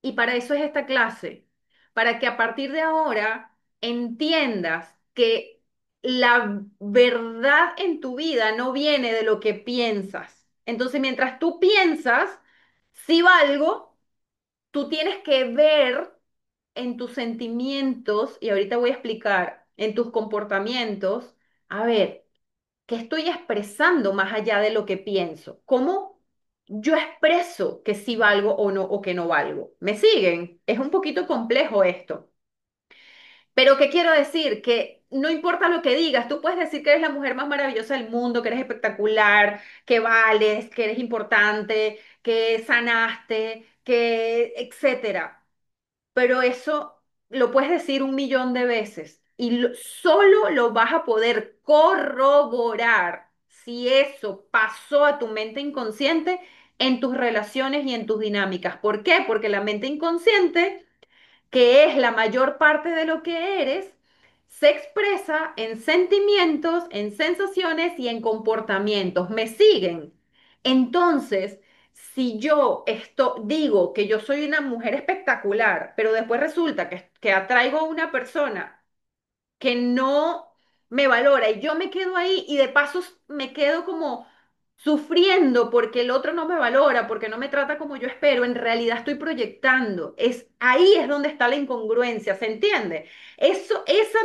Y para eso es esta clase, para que a partir de ahora entiendas que la verdad en tu vida no viene de lo que piensas. Entonces, mientras tú piensas, si valgo, tú tienes que ver en tus sentimientos, y ahorita voy a explicar, en tus comportamientos, a ver, ¿qué estoy expresando más allá de lo que pienso? ¿Cómo yo expreso que sí valgo o no, o que no valgo? ¿Me siguen? Es un poquito complejo esto. Pero ¿qué quiero decir? Que no importa lo que digas, tú puedes decir que eres la mujer más maravillosa del mundo, que eres espectacular, que vales, que eres importante, que sanaste, que etcétera, pero eso lo puedes decir un millón de veces y solo lo vas a poder corroborar si eso pasó a tu mente inconsciente en tus relaciones y en tus dinámicas. ¿Por qué? Porque la mente inconsciente, que es la mayor parte de lo que eres, se expresa en sentimientos, en sensaciones y en comportamientos. ¿Me siguen? Entonces, si yo esto digo que yo soy una mujer espectacular, pero después resulta que atraigo a una persona que no me valora y yo me quedo ahí y de paso me quedo como sufriendo porque el otro no me valora, porque no me trata como yo espero, en realidad estoy proyectando. Ahí es donde está la incongruencia, ¿se entiende? Esa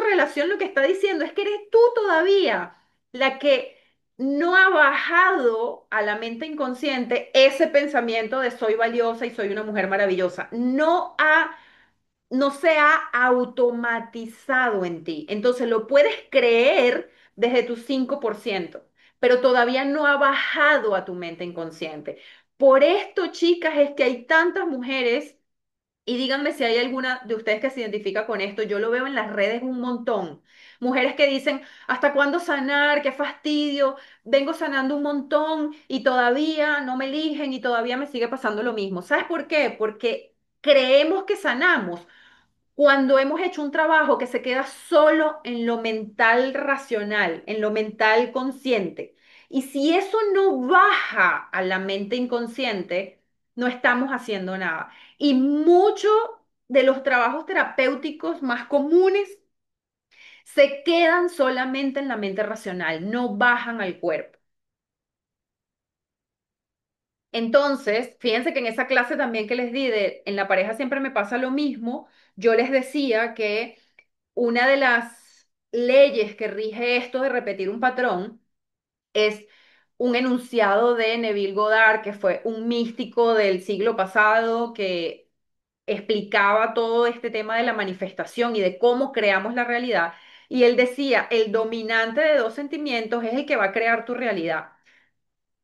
relación lo que está diciendo es que eres tú todavía la que no ha bajado a la mente inconsciente ese pensamiento de soy valiosa y soy una mujer maravillosa. No se ha automatizado en ti. Entonces lo puedes creer desde tu 5%, pero todavía no ha bajado a tu mente inconsciente. Por esto, chicas, es que hay tantas mujeres, y díganme si hay alguna de ustedes que se identifica con esto, yo lo veo en las redes un montón. Mujeres que dicen, ¿hasta cuándo sanar? ¡Qué fastidio! Vengo sanando un montón y todavía no me eligen y todavía me sigue pasando lo mismo. ¿Sabes por qué? Porque creemos que sanamos cuando hemos hecho un trabajo que se queda solo en lo mental racional, en lo mental consciente. Y si eso no baja a la mente inconsciente, no estamos haciendo nada. Y muchos de los trabajos terapéuticos más comunes se quedan solamente en la mente racional, no bajan al cuerpo. Entonces, fíjense que en esa clase también que les di de en la pareja siempre me pasa lo mismo, yo les decía que una de las leyes que rige esto de repetir un patrón es un enunciado de Neville Goddard, que fue un místico del siglo pasado que explicaba todo este tema de la manifestación y de cómo creamos la realidad. Y él decía, el dominante de dos sentimientos es el que va a crear tu realidad.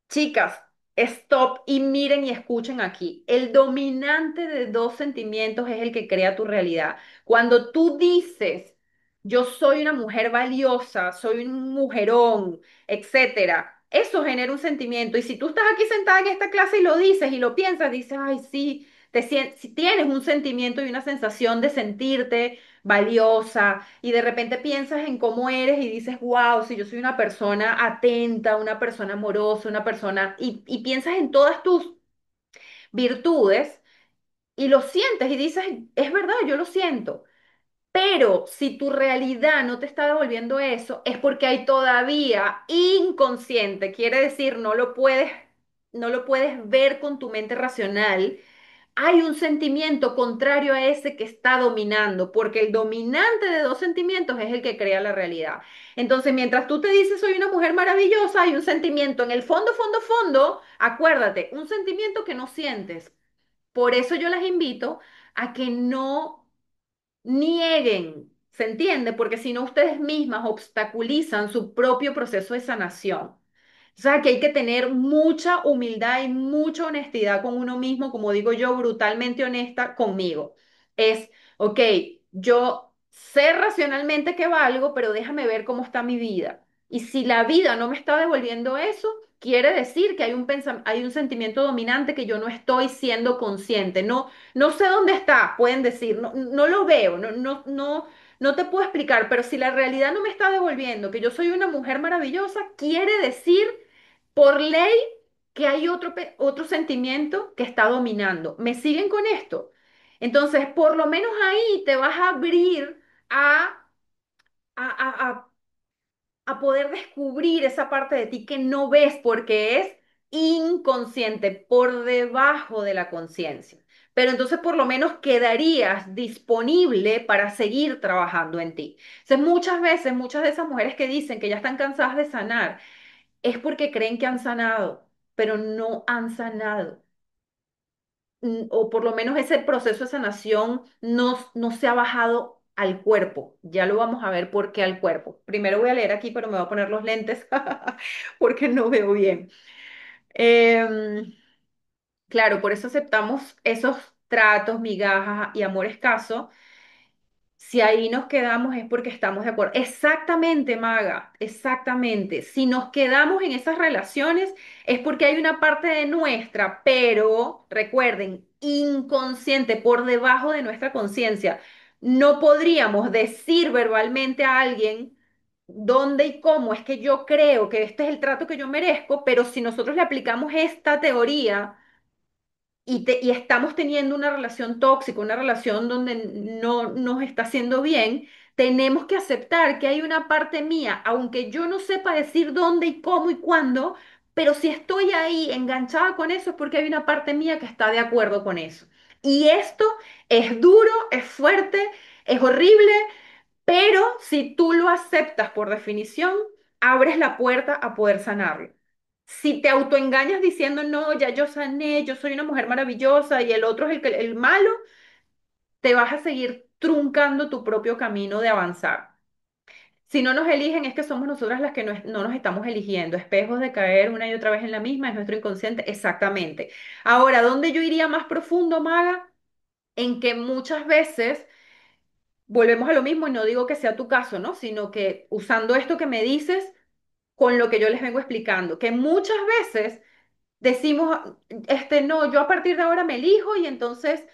Chicas, stop y miren y escuchen aquí. El dominante de dos sentimientos es el que crea tu realidad. Cuando tú dices, yo soy una mujer valiosa, soy un mujerón, etcétera, eso genera un sentimiento. Y si tú estás aquí sentada en esta clase y lo dices y lo piensas, dices, ay, sí, si tienes un sentimiento y una sensación de sentirte valiosa y de repente piensas en cómo eres y dices, wow, si yo soy una persona atenta, una persona amorosa, una persona, y piensas en todas tus virtudes y lo sientes y dices, es verdad, yo lo siento. Pero si tu realidad no te está devolviendo eso, es porque hay todavía inconsciente, quiere decir, no lo puedes ver con tu mente racional. Hay un sentimiento contrario a ese que está dominando, porque el dominante de dos sentimientos es el que crea la realidad. Entonces, mientras tú te dices soy una mujer maravillosa, hay un sentimiento en el fondo, fondo, fondo, acuérdate, un sentimiento que no sientes. Por eso yo las invito a que no nieguen, ¿se entiende? Porque si no, ustedes mismas obstaculizan su propio proceso de sanación. O sea, que hay que tener mucha humildad y mucha honestidad con uno mismo, como digo yo, brutalmente honesta conmigo. Es, ok, yo sé racionalmente que valgo, pero déjame ver cómo está mi vida. Y si la vida no me está devolviendo eso, quiere decir que hay un sentimiento dominante que yo no estoy siendo consciente. No, no sé dónde está, pueden decir, no, no lo veo, no, no, no, no te puedo explicar, pero si la realidad no me está devolviendo que yo soy una mujer maravillosa, quiere decir por ley que hay otro sentimiento que está dominando. ¿Me siguen con esto? Entonces, por lo menos ahí te vas a abrir a, a, a a poder descubrir esa parte de ti que no ves porque es inconsciente, por debajo de la conciencia. Pero entonces por lo menos quedarías disponible para seguir trabajando en ti. Entonces muchas veces, muchas de esas mujeres que dicen que ya están cansadas de sanar, es porque creen que han sanado, pero no han sanado. O por lo menos ese proceso de sanación no se ha bajado al cuerpo. Ya lo vamos a ver por qué al cuerpo. Primero voy a leer aquí, pero me voy a poner los lentes porque no veo bien. Em, claro, por eso aceptamos esos tratos, migajas y amor escaso. Si ahí nos quedamos es porque estamos de acuerdo. Exactamente, Maga, exactamente. Si nos quedamos en esas relaciones es porque hay una parte de nuestra, pero recuerden, inconsciente, por debajo de nuestra conciencia. No podríamos decir verbalmente a alguien dónde y cómo es que yo creo que este es el trato que yo merezco, pero si nosotros le aplicamos esta teoría y estamos teniendo una relación tóxica, una relación donde no nos está haciendo bien, tenemos que aceptar que hay una parte mía, aunque yo no sepa decir dónde y cómo y cuándo, pero si estoy ahí enganchada con eso es porque hay una parte mía que está de acuerdo con eso. Y esto es duro, es fuerte, es horrible, pero si tú lo aceptas por definición, abres la puerta a poder sanarlo. Si te autoengañas diciendo, no, ya yo sané, yo soy una mujer maravillosa y el otro es el malo, te vas a seguir truncando tu propio camino de avanzar. Si no nos eligen, es que somos nosotras las que no nos estamos eligiendo. Espejos de caer una y otra vez en la misma, es nuestro inconsciente, exactamente. Ahora, ¿dónde yo iría más profundo, Maga? En que muchas veces volvemos a lo mismo y no digo que sea tu caso, ¿no? Sino que usando esto que me dices con lo que yo les vengo explicando, que muchas veces decimos, no, yo a partir de ahora me elijo y entonces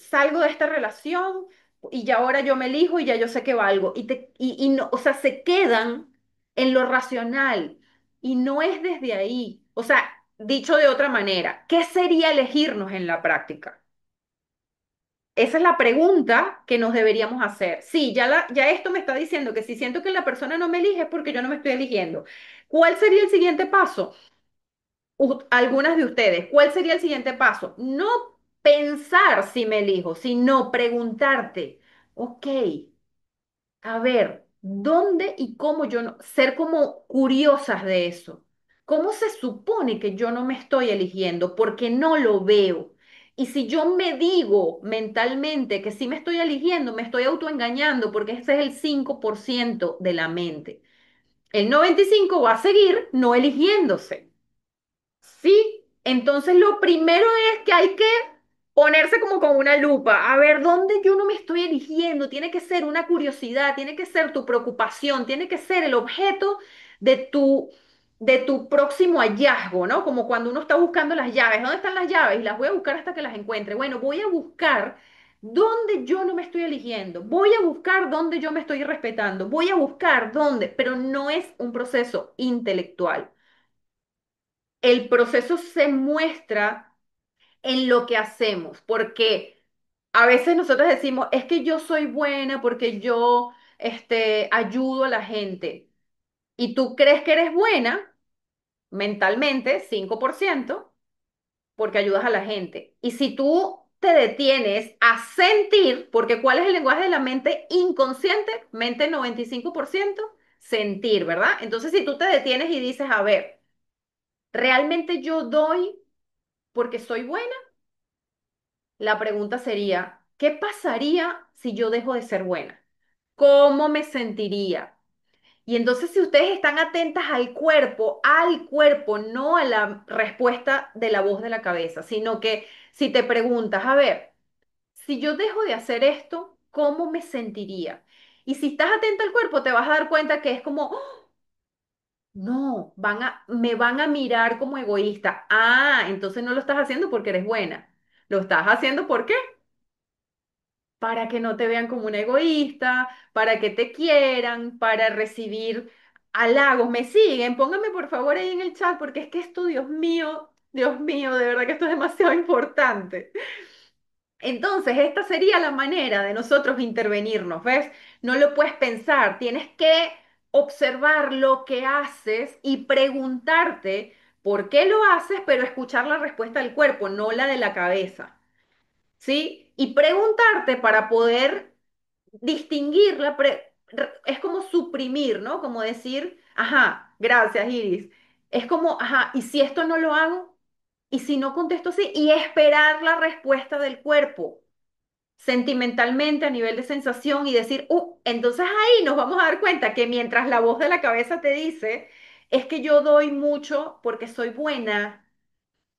salgo de esta relación y ya ahora yo me elijo y ya yo sé que valgo. Y no, o sea, se quedan en lo racional y no es desde ahí. O sea, dicho de otra manera, ¿qué sería elegirnos en la práctica? Esa es la pregunta que nos deberíamos hacer. Sí, ya esto me está diciendo que si siento que la persona no me elige es porque yo no me estoy eligiendo. ¿Cuál sería el siguiente paso? Algunas de ustedes, ¿cuál sería el siguiente paso? No pensar si me elijo, sino preguntarte, ok, a ver, ¿dónde y cómo yo no? Ser como curiosas de eso. ¿Cómo se supone que yo no me estoy eligiendo? Porque no lo veo. Y si yo me digo mentalmente que sí me estoy eligiendo, me estoy autoengañando porque ese es el 5% de la mente. El 95% va a seguir no eligiéndose. Sí, entonces lo primero es que hay que ponerse como con una lupa, a ver dónde yo no me estoy eligiendo, tiene que ser una curiosidad, tiene que ser tu preocupación, tiene que ser el objeto de tu, de tu próximo hallazgo, ¿no? Como cuando uno está buscando las llaves. ¿Dónde están las llaves? Y las voy a buscar hasta que las encuentre. Bueno, voy a buscar dónde yo no me estoy eligiendo. Voy a buscar dónde yo me estoy respetando. Voy a buscar dónde, pero no es un proceso intelectual. El proceso se muestra en lo que hacemos, porque a veces nosotros decimos, es que yo soy buena porque yo ayudo a la gente. Y tú crees que eres buena mentalmente, 5% porque ayudas a la gente. Y si tú te detienes a sentir, porque ¿cuál es el lenguaje de la mente inconsciente? Mente 95% sentir, ¿verdad? Entonces, si tú te detienes y dices, a ver, ¿realmente yo doy porque soy buena? La pregunta sería, ¿qué pasaría si yo dejo de ser buena? ¿Cómo me sentiría? Y entonces si ustedes están atentas al cuerpo, no a la respuesta de la voz de la cabeza, sino que si te preguntas, a ver, si yo dejo de hacer esto, ¿cómo me sentiría? Y si estás atenta al cuerpo, te vas a dar cuenta que es como, "Oh, no, me van a mirar como egoísta. Ah, entonces no lo estás haciendo porque eres buena. Lo estás haciendo ¿por qué? Para que no te vean como una egoísta, para que te quieran, para recibir halagos. ¿Me siguen? Pónganme por favor ahí en el chat porque es que esto, Dios mío, de verdad que esto es demasiado importante. Entonces, esta sería la manera de nosotros intervenirnos, ¿ves? No lo puedes pensar, tienes que observar lo que haces y preguntarte por qué lo haces, pero escuchar la respuesta del cuerpo, no la de la cabeza. ¿Sí? Y preguntarte para poder distinguirla, es como suprimir, ¿no? Como decir, ajá, gracias, Iris. Es como, ajá, ¿y si esto no lo hago? ¿Y si no contesto sí? Y esperar la respuesta del cuerpo, sentimentalmente a nivel de sensación y decir, entonces ahí nos vamos a dar cuenta que mientras la voz de la cabeza te dice, es que yo doy mucho porque soy buena,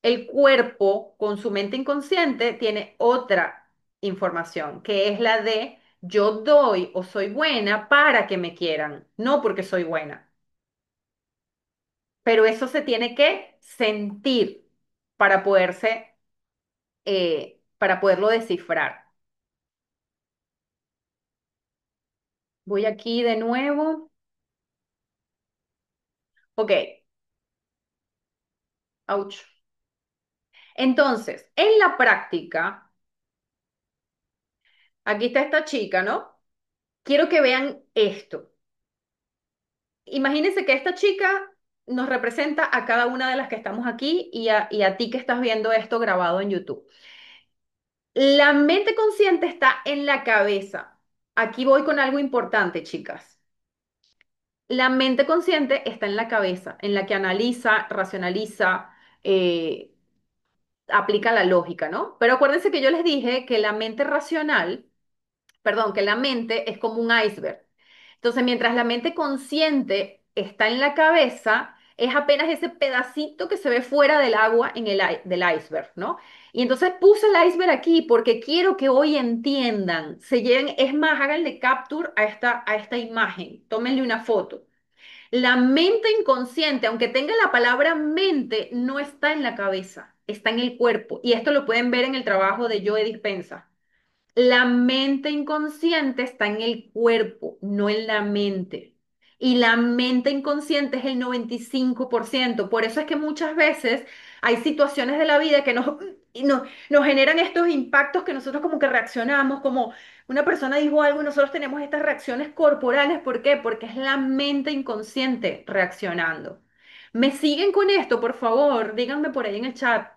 el cuerpo, con su mente inconsciente, tiene otra información, que es la de yo doy o soy buena para que me quieran, no porque soy buena. Pero eso se tiene que sentir para para poderlo descifrar. Voy aquí de nuevo. Ok, ouch. Entonces, en la práctica, aquí está esta chica, ¿no? Quiero que vean esto. Imagínense que esta chica nos representa a cada una de las que estamos aquí y a ti que estás viendo esto grabado en YouTube. La mente consciente está en la cabeza. Aquí voy con algo importante, chicas. La mente consciente está en la cabeza, en la que analiza, racionaliza, eh, aplica la lógica, ¿no? Pero acuérdense que yo les dije que la mente racional, perdón, que la mente es como un iceberg. Entonces, mientras la mente consciente está en la cabeza, es apenas ese pedacito que se ve fuera del agua en del iceberg, ¿no? Y entonces puse el iceberg aquí porque quiero que hoy entiendan, se lleven, es más, háganle capture a esta imagen, tómenle una foto. La mente inconsciente, aunque tenga la palabra mente, no está en la cabeza, está en el cuerpo. Y esto lo pueden ver en el trabajo de Joe Dispenza. La mente inconsciente está en el cuerpo, no en la mente. Y la mente inconsciente es el 95%. Por eso es que muchas veces hay situaciones de la vida que nos generan estos impactos que nosotros como que reaccionamos, como una persona dijo algo y nosotros tenemos estas reacciones corporales. ¿Por qué? Porque es la mente inconsciente reaccionando. ¿Me siguen con esto, por favor? Díganme por ahí en el chat.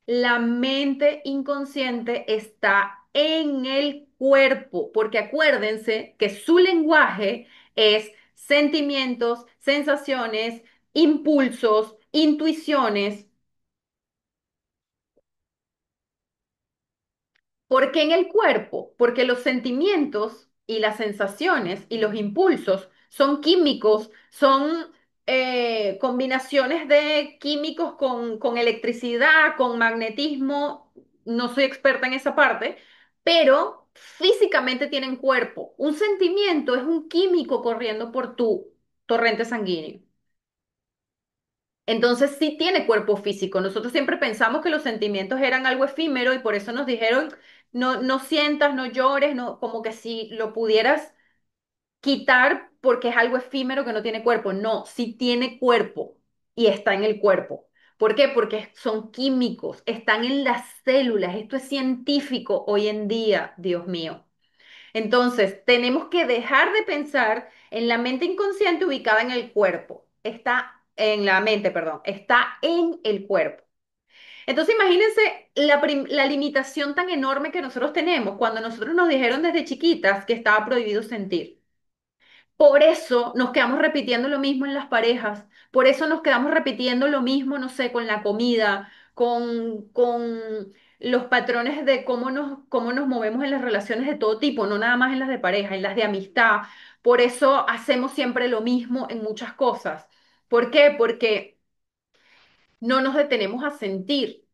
La mente inconsciente está en el cuerpo, porque acuérdense que su lenguaje es sentimientos, sensaciones, impulsos, intuiciones. ¿Por qué en el cuerpo? Porque los sentimientos y las sensaciones y los impulsos son químicos, son combinaciones de químicos con electricidad, con magnetismo. No soy experta en esa parte, pero físicamente tienen cuerpo. Un sentimiento es un químico corriendo por tu torrente sanguíneo. Entonces sí tiene cuerpo físico. Nosotros siempre pensamos que los sentimientos eran algo efímero y por eso nos dijeron, no, no sientas, no llores, no, como que si lo pudieras quitar porque es algo efímero que no tiene cuerpo. No, sí tiene cuerpo y está en el cuerpo. ¿Por qué? Porque son químicos, están en las células. Esto es científico hoy en día, Dios mío. Entonces, tenemos que dejar de pensar en la mente inconsciente ubicada en el cuerpo. Está en la mente, perdón, está en el cuerpo. Entonces, imagínense la limitación tan enorme que nosotros tenemos cuando nosotros nos dijeron desde chiquitas que estaba prohibido sentir. Por eso nos quedamos repitiendo lo mismo en las parejas, por eso nos quedamos repitiendo lo mismo, no sé, con la comida, con los patrones de cómo nos movemos en las relaciones de todo tipo, no nada más en las de pareja, en las de amistad. Por eso hacemos siempre lo mismo en muchas cosas. ¿Por qué? Porque no nos detenemos a sentir,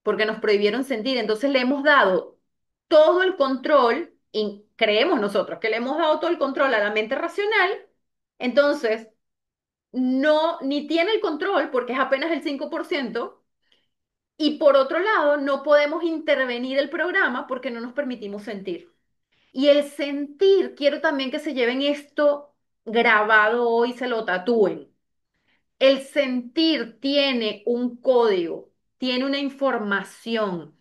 porque nos prohibieron sentir. Entonces le hemos dado todo el control, y creemos nosotros que le hemos dado todo el control a la mente racional. Entonces, no, ni tiene el control porque es apenas el 5%, y por otro lado, no podemos intervenir el programa porque no nos permitimos sentir. Y el sentir, quiero también que se lleven esto grabado hoy, se lo tatúen. El sentir tiene un código, tiene una información,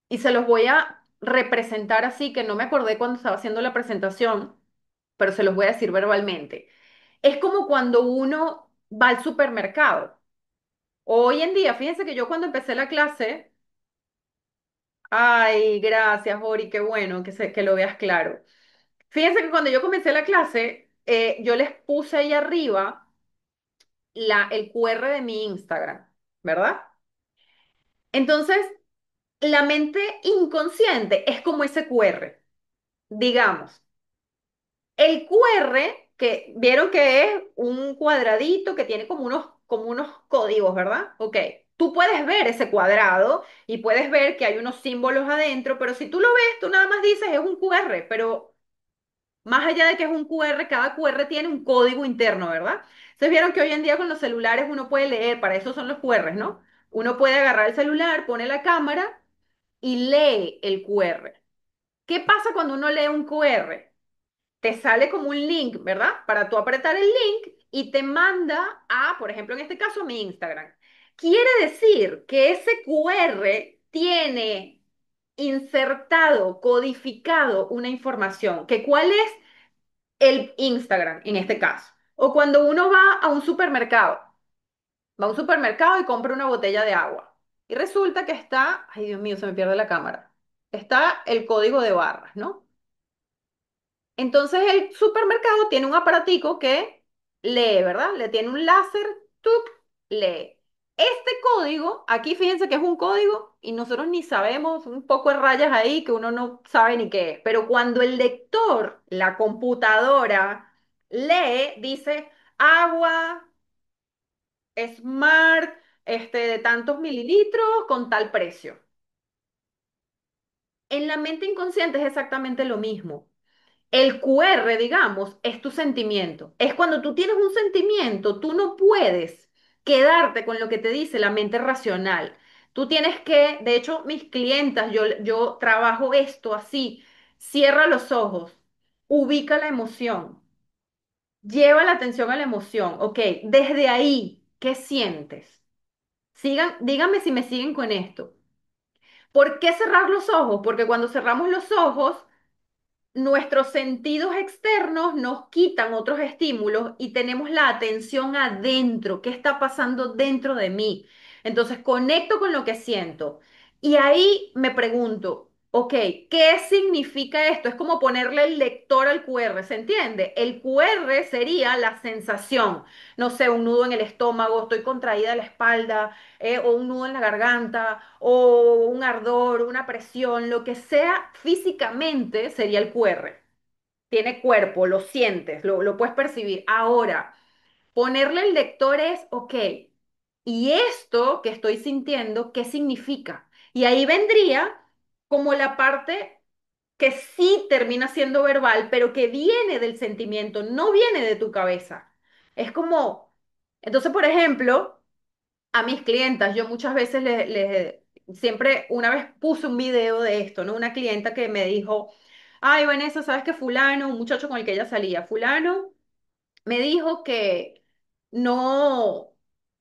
y se los voy a representar así, que no me acordé cuando estaba haciendo la presentación, pero se los voy a decir verbalmente. Es como cuando uno va al supermercado. Hoy en día, fíjense que yo cuando empecé la clase, ay, gracias, Ori, qué bueno que lo veas claro. Fíjense que cuando yo comencé la clase, yo les puse ahí arriba el QR de mi Instagram, ¿verdad? Entonces, la mente inconsciente es como ese QR, digamos. El QR, que vieron que es un cuadradito que tiene como unos códigos, ¿verdad? Ok, tú puedes ver ese cuadrado y puedes ver que hay unos símbolos adentro, pero si tú lo ves, tú nada más dices es un QR, pero más allá de que es un QR, cada QR tiene un código interno, ¿verdad? Entonces vieron que hoy en día con los celulares uno puede leer, para eso son los QRs, ¿no? Uno puede agarrar el celular, pone la cámara y lee el QR. ¿Qué pasa cuando uno lee un QR? Te sale como un link, ¿verdad? Para tú apretar el link y te manda a, por ejemplo, en este caso, a mi Instagram. Quiere decir que ese QR tiene insertado, codificado una información, que cuál es el Instagram en este caso. O cuando uno va a un supermercado y compra una botella de agua. Y resulta que está, ay Dios mío, se me pierde la cámara. Está el código de barras, ¿no? Entonces el supermercado tiene un aparatico que lee, ¿verdad? Le tiene un láser, ¡tuc! Lee. Este código, aquí fíjense que es un código y nosotros ni sabemos, un poco de rayas ahí que uno no sabe ni qué es. Pero cuando el lector, la computadora, lee, dice agua, Smart, de tantos mililitros con tal precio. En la mente inconsciente es exactamente lo mismo. El QR, digamos, es tu sentimiento. Es cuando tú tienes un sentimiento, tú no puedes quedarte con lo que te dice la mente racional. Tú tienes que, de hecho, mis clientas, yo trabajo esto así, cierra los ojos, ubica la emoción, lleva la atención a la emoción, ok, desde ahí, ¿qué sientes? Díganme si me siguen con esto. ¿Por qué cerrar los ojos? Porque cuando cerramos los ojos, nuestros sentidos externos nos quitan otros estímulos y tenemos la atención adentro. ¿Qué está pasando dentro de mí? Entonces conecto con lo que siento. Y ahí me pregunto, ok, ¿qué significa esto? Es como ponerle el lector al QR, ¿se entiende? El QR sería la sensación, no sé, un nudo en el estómago, estoy contraída de la espalda, o un nudo en la garganta, o un ardor, una presión, lo que sea físicamente sería el QR. Tiene cuerpo, lo sientes, lo puedes percibir. Ahora, ponerle el lector es, ok, ¿y esto que estoy sintiendo, qué significa? Y ahí vendría como la parte que sí termina siendo verbal, pero que viene del sentimiento, no viene de tu cabeza. Es como Entonces, por ejemplo, a mis clientas, yo muchas veces siempre, una vez puse un video de esto, ¿no? Una clienta que me dijo, ay, Vanessa, ¿sabes que fulano, un muchacho con el que ella salía, fulano, me dijo que no,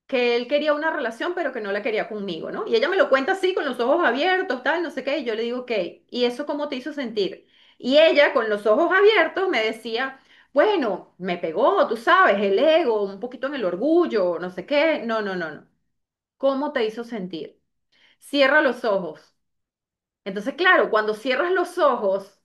que él quería una relación, pero que no la quería conmigo, ¿no? Y ella me lo cuenta así, con los ojos abiertos, tal, no sé qué, y yo le digo, ok, ¿y eso cómo te hizo sentir? Y ella, con los ojos abiertos, me decía, bueno, me pegó, tú sabes, el ego, un poquito en el orgullo, no sé qué, no, no, no, no. ¿Cómo te hizo sentir? Cierra los ojos. Entonces, claro, cuando cierras los ojos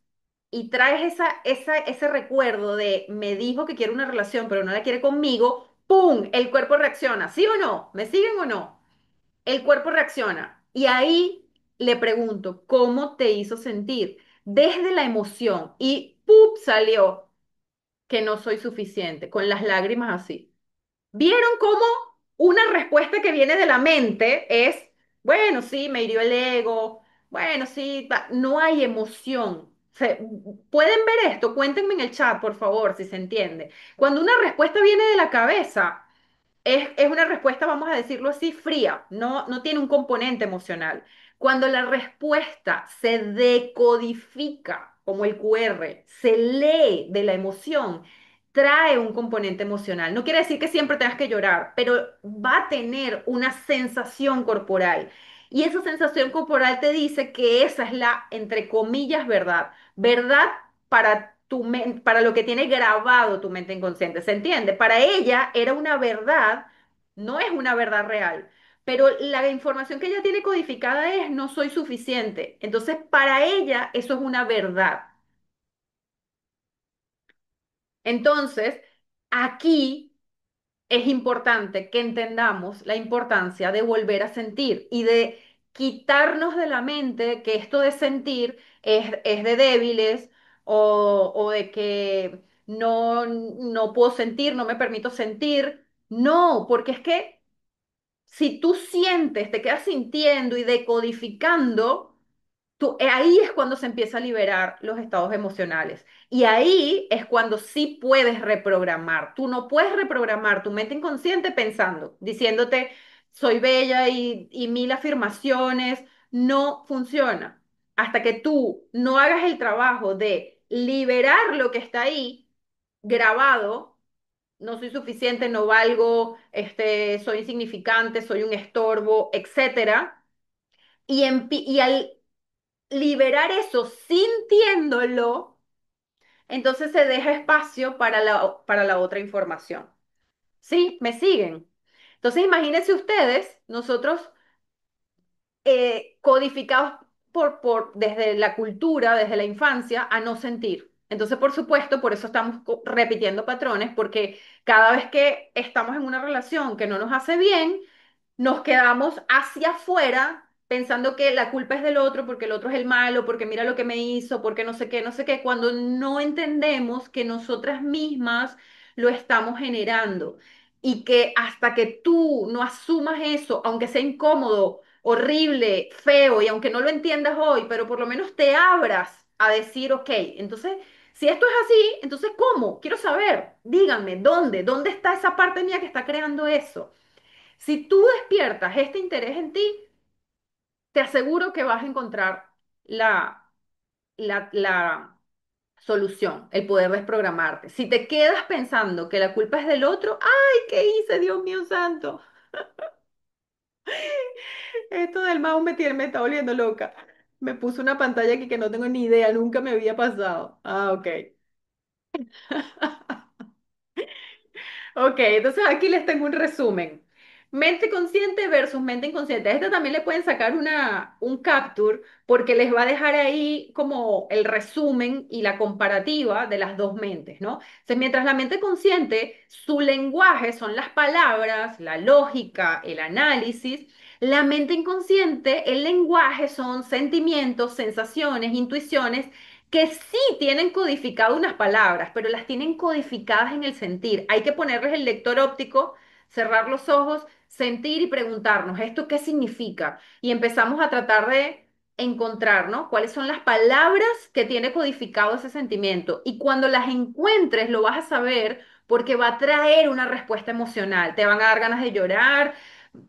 y traes ese recuerdo de me dijo que quiere una relación, pero no la quiere conmigo, ¡pum! El cuerpo reacciona. ¿Sí o no? ¿Me siguen o no? El cuerpo reacciona. Y ahí le pregunto, ¿cómo te hizo sentir? Desde la emoción. Y ¡pum! Salió que no soy suficiente, con las lágrimas así. ¿Vieron cómo una respuesta que viene de la mente es, bueno, sí, me hirió el ego, bueno, sí, no hay emoción? ¿Pueden ver esto? Cuéntenme en el chat, por favor, si se entiende. Cuando una respuesta viene de la cabeza, es una respuesta, vamos a decirlo así, fría, no tiene un componente emocional. Cuando la respuesta se decodifica, como el QR, se lee de la emoción, trae un componente emocional. No quiere decir que siempre tengas que llorar, pero va a tener una sensación corporal. Y esa sensación corporal te dice que esa es la, entre comillas, verdad. Verdad para para lo que tiene grabado tu mente inconsciente. ¿Se entiende? Para ella era una verdad, no es una verdad real, pero la información que ella tiene codificada es no soy suficiente. Entonces, para ella eso es una verdad. Entonces, aquí es importante que entendamos la importancia de volver a sentir y de quitarnos de la mente que esto de sentir es de débiles o de que no puedo sentir, no me permito sentir. No, porque es que si tú sientes, te quedas sintiendo y decodificando, ahí es cuando se empieza a liberar los estados emocionales. Y ahí es cuando sí puedes reprogramar. Tú no puedes reprogramar tu mente inconsciente pensando, diciéndote, soy bella y mil afirmaciones. No funciona. Hasta que tú no hagas el trabajo de liberar lo que está ahí grabado, no soy suficiente, no valgo, soy insignificante, soy un estorbo, etcétera. Y al liberar eso sintiéndolo, entonces se deja espacio para la otra información. ¿Sí? ¿Me siguen? Entonces imagínense ustedes, nosotros codificados desde la cultura, desde la infancia, a no sentir. Entonces, por supuesto, por eso estamos repitiendo patrones, porque cada vez que estamos en una relación que no nos hace bien, nos quedamos hacia afuera pensando que la culpa es del otro, porque el otro es el malo, porque mira lo que me hizo, porque no sé qué, cuando no entendemos que nosotras mismas lo estamos generando y que hasta que tú no asumas eso, aunque sea incómodo, horrible, feo, y aunque no lo entiendas hoy, pero por lo menos te abras a decir, ok, entonces, si esto es así, entonces, ¿cómo? Quiero saber, díganme, ¿dónde está esa parte mía que está creando eso? Si tú despiertas este interés en ti, te aseguro que vas a encontrar la, la solución, el poder desprogramarte. Si te quedas pensando que la culpa es del otro, ¡ay, qué hice, Dios mío santo! Esto del mouse me está volviendo loca. Me puso una pantalla aquí que no tengo ni idea, nunca me había pasado. Ah, ok. Ok, entonces aquí les tengo un resumen. Mente consciente versus mente inconsciente. A esta también le pueden sacar un capture porque les va a dejar ahí como el resumen y la comparativa de las dos mentes, ¿no? Entonces, mientras la mente consciente, su lenguaje son las palabras, la lógica, el análisis, la mente inconsciente, el lenguaje son sentimientos, sensaciones, intuiciones que sí tienen codificado unas palabras, pero las tienen codificadas en el sentir. Hay que ponerles el lector óptico, cerrar los ojos, sentir y preguntarnos, ¿esto qué significa? Y empezamos a tratar de encontrar, ¿no? ¿Cuáles son las palabras que tiene codificado ese sentimiento? Y cuando las encuentres, lo vas a saber porque va a traer una respuesta emocional. Te van a dar ganas de llorar,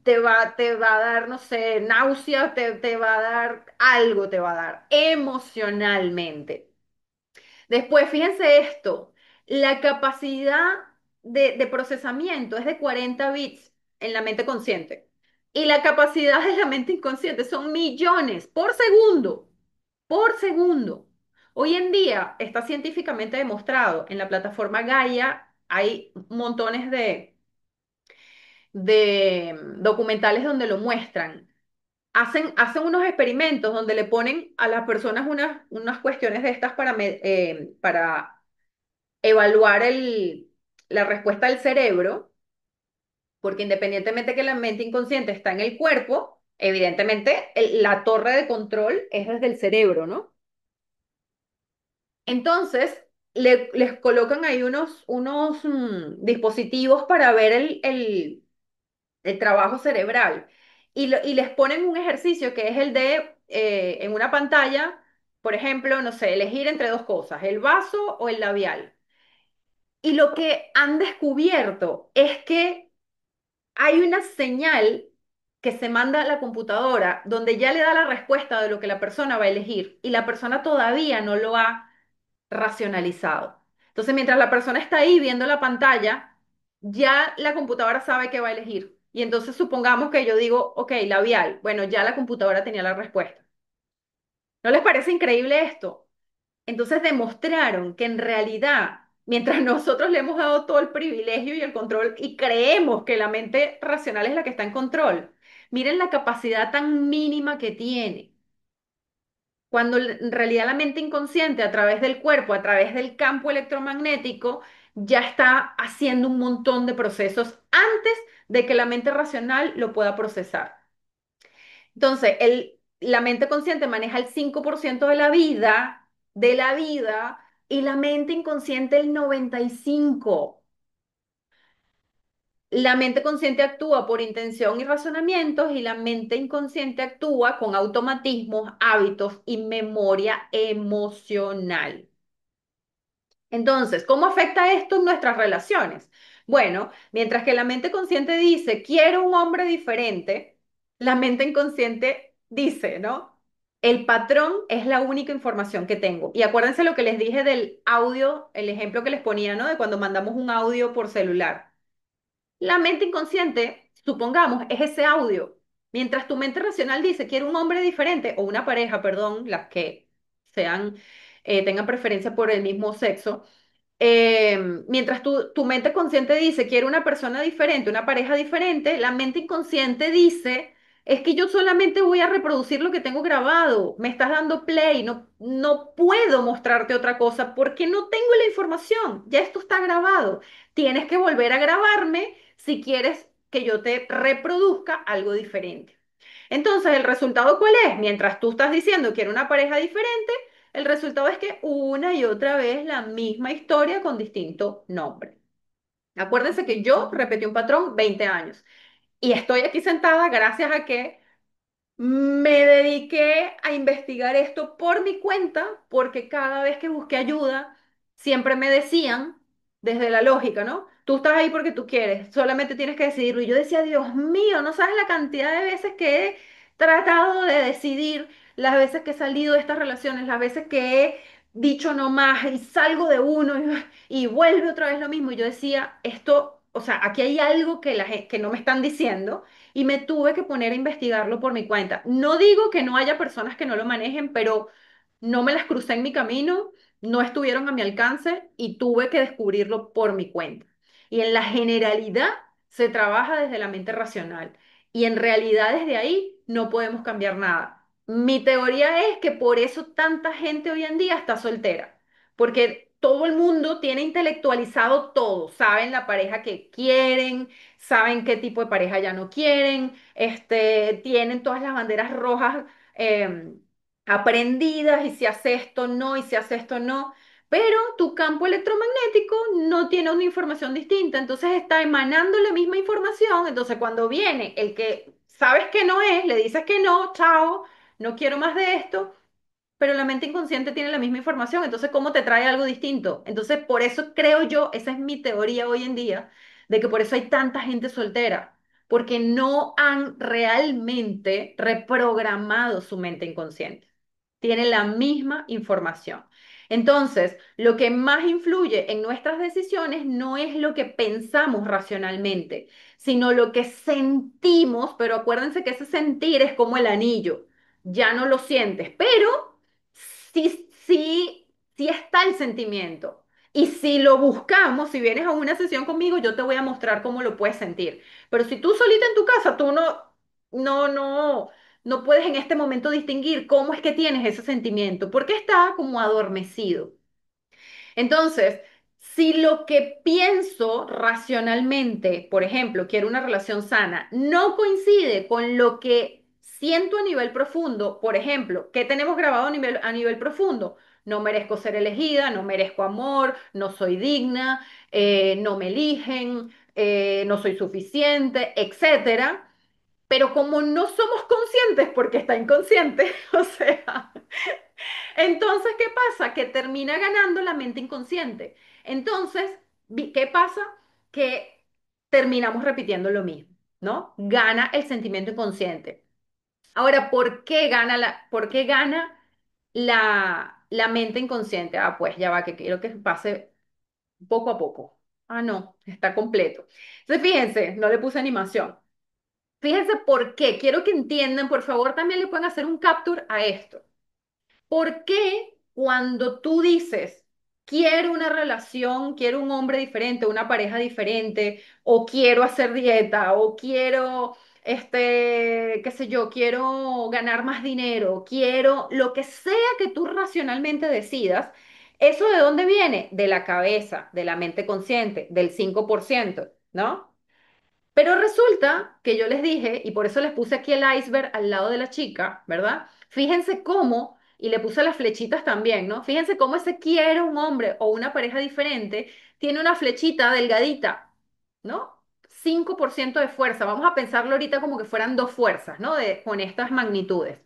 te va a dar, no sé, náuseas, te va a dar algo, te va a dar emocionalmente. Después, fíjense esto, la capacidad de procesamiento es de 40 bits en la mente consciente y la capacidad de la mente inconsciente son millones por segundo. Hoy en día está científicamente demostrado, en la plataforma Gaia hay montones de documentales donde lo muestran. Hacen unos experimentos donde le ponen a las personas unas cuestiones de estas para evaluar la respuesta del cerebro, porque independientemente que la mente inconsciente está en el cuerpo, evidentemente la torre de control es desde el cerebro, ¿no? Entonces, les colocan ahí unos dispositivos para ver el trabajo cerebral y les ponen un ejercicio que es el de, en una pantalla, por ejemplo, no sé, elegir entre dos cosas, el vaso o el labial. Y lo que han descubierto es que hay una señal que se manda a la computadora donde ya le da la respuesta de lo que la persona va a elegir y la persona todavía no lo ha racionalizado. Entonces, mientras la persona está ahí viendo la pantalla, ya la computadora sabe qué va a elegir. Y entonces supongamos que yo digo, ok, labial. Bueno, ya la computadora tenía la respuesta. ¿No les parece increíble esto? Entonces demostraron que en realidad, mientras nosotros le hemos dado todo el privilegio y el control y creemos que la mente racional es la que está en control, miren la capacidad tan mínima que tiene. Cuando en realidad la mente inconsciente a través del cuerpo, a través del campo electromagnético, ya está haciendo un montón de procesos antes de que la mente racional lo pueda procesar. Entonces, la mente consciente maneja el 5% de la vida, y la mente inconsciente el 95%. La mente consciente actúa por intención y razonamientos y la mente inconsciente actúa con automatismos, hábitos y memoria emocional. Entonces, ¿cómo afecta esto en nuestras relaciones? Bueno, mientras que la mente consciente dice, quiero un hombre diferente, la mente inconsciente dice, ¿no? El patrón es la única información que tengo. Y acuérdense lo que les dije del audio, el ejemplo que les ponía, ¿no? De cuando mandamos un audio por celular. La mente inconsciente, supongamos, es ese audio. Mientras tu mente racional dice, quiero un hombre diferente, o una pareja, perdón, las que sean, tengan preferencia por el mismo sexo, mientras tu mente consciente dice, quiero una persona diferente, una pareja diferente, la mente inconsciente dice, es que yo solamente voy a reproducir lo que tengo grabado, me estás dando play, no puedo mostrarte otra cosa porque no tengo la información, ya esto está grabado, tienes que volver a grabarme si quieres que yo te reproduzca algo diferente. Entonces, ¿el resultado cuál es? Mientras tú estás diciendo que era una pareja diferente, el resultado es que una y otra vez la misma historia con distinto nombre. Acuérdense que yo repetí un patrón 20 años y estoy aquí sentada gracias a que me dediqué a investigar esto por mi cuenta, porque cada vez que busqué ayuda, siempre me decían, desde la lógica, ¿no? Tú estás ahí porque tú quieres, solamente tienes que decidirlo. Y yo decía, Dios mío, no sabes la cantidad de veces que he tratado de decidir, las veces que he salido de estas relaciones, las veces que he dicho no más y salgo de uno y vuelve otra vez lo mismo. Y yo decía, esto, o sea, aquí hay algo que no me están diciendo y me tuve que poner a investigarlo por mi cuenta. No digo que no haya personas que no lo manejen, pero no me las crucé en mi camino, no estuvieron a mi alcance y tuve que descubrirlo por mi cuenta. Y en la generalidad se trabaja desde la mente racional y en realidad desde ahí no podemos cambiar nada. Mi teoría es que por eso tanta gente hoy en día está soltera, porque todo el mundo tiene intelectualizado todo, saben la pareja que quieren, saben qué tipo de pareja ya no quieren, tienen todas las banderas rojas eh, aprendidas y si hace esto no, y si hace esto no, pero tu campo electromagnético no tiene una información distinta, entonces está emanando la misma información, entonces cuando viene el que sabes que no es, le dices que no, chao, no quiero más de esto, pero la mente inconsciente tiene la misma información, entonces ¿cómo te trae algo distinto? Entonces, por eso creo yo, esa es mi teoría hoy en día, de que por eso hay tanta gente soltera, porque no han realmente reprogramado su mente inconsciente. Tiene la misma información. Entonces, lo que más influye en nuestras decisiones no es lo que pensamos racionalmente, sino lo que sentimos, pero acuérdense que ese sentir es como el anillo, ya no lo sientes, pero sí está el sentimiento. Y si lo buscamos, si vienes a una sesión conmigo, yo te voy a mostrar cómo lo puedes sentir. Pero si tú solita en tu casa, tú no, no, no puedes en este momento distinguir cómo es que tienes ese sentimiento, porque está como adormecido. Entonces, si lo que pienso racionalmente, por ejemplo, quiero una relación sana, no coincide con lo que siento a nivel profundo, por ejemplo, ¿qué tenemos grabado a nivel profundo? No merezco ser elegida, no merezco amor, no soy digna, no me eligen, no soy suficiente, etcétera. Pero como no somos conscientes porque está inconsciente, o sea, entonces, ¿qué pasa? Que termina ganando la mente inconsciente. Entonces, ¿qué pasa? Que terminamos repitiendo lo mismo, ¿no? Gana el sentimiento inconsciente. Ahora, por qué gana la mente inconsciente? Ah, pues ya va, que quiero que pase poco a poco. Ah, no, está completo. Entonces, fíjense, no le puse animación. Fíjense por qué. Quiero que entiendan, por favor, también le pueden hacer un capture a esto. ¿Por qué cuando tú dices, quiero una relación, quiero un hombre diferente, una pareja diferente, o quiero hacer dieta, o quiero, qué sé yo, quiero ganar más dinero, quiero lo que sea que tú racionalmente decidas, ¿eso de dónde viene? De la cabeza, de la mente consciente, del 5%, ¿no? Pero resulta que yo les dije, y por eso les puse aquí el iceberg al lado de la chica, ¿verdad? Fíjense cómo, y le puse las flechitas también, ¿no? Fíjense cómo ese quiere un hombre o una pareja diferente tiene una flechita delgadita, ¿no? 5% de fuerza. Vamos a pensarlo ahorita como que fueran dos fuerzas, ¿no? Con estas magnitudes.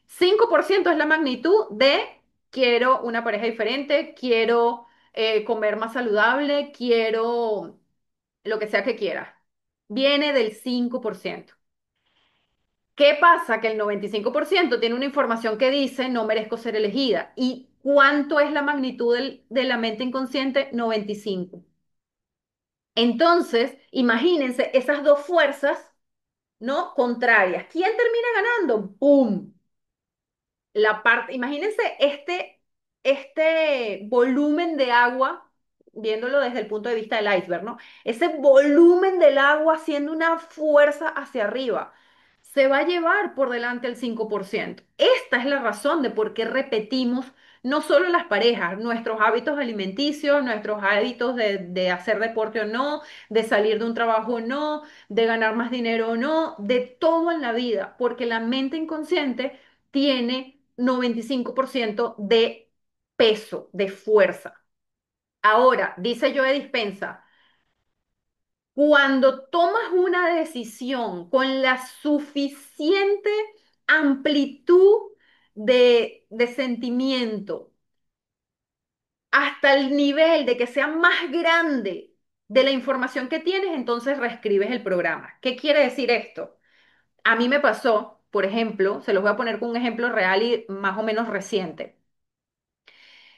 5% es la magnitud de quiero una pareja diferente, quiero comer más saludable, quiero lo que sea que quieras. Viene del 5%. ¿Qué pasa? Que el 95% tiene una información que dice no merezco ser elegida. ¿Y cuánto es la magnitud de la mente inconsciente? 95. Entonces, imagínense esas dos fuerzas, ¿no? Contrarias. ¿Quién termina ganando? ¡Pum! La parte, imagínense este volumen de agua, viéndolo desde el punto de vista del iceberg, ¿no? Ese volumen del agua haciendo una fuerza hacia arriba. Se va a llevar por delante el 5%. Esta es la razón de por qué repetimos no solo las parejas, nuestros hábitos alimenticios, nuestros hábitos de hacer deporte o no, de salir de un trabajo o no, de ganar más dinero o no, de todo en la vida, porque la mente inconsciente tiene 95% de peso, de fuerza. Ahora, dice Joe Dispensa, cuando tomas una decisión con la suficiente amplitud de sentimiento, hasta el nivel de que sea más grande de la información que tienes, entonces reescribes el programa. ¿Qué quiere decir esto? A mí me pasó, por ejemplo, se los voy a poner con un ejemplo real y más o menos reciente.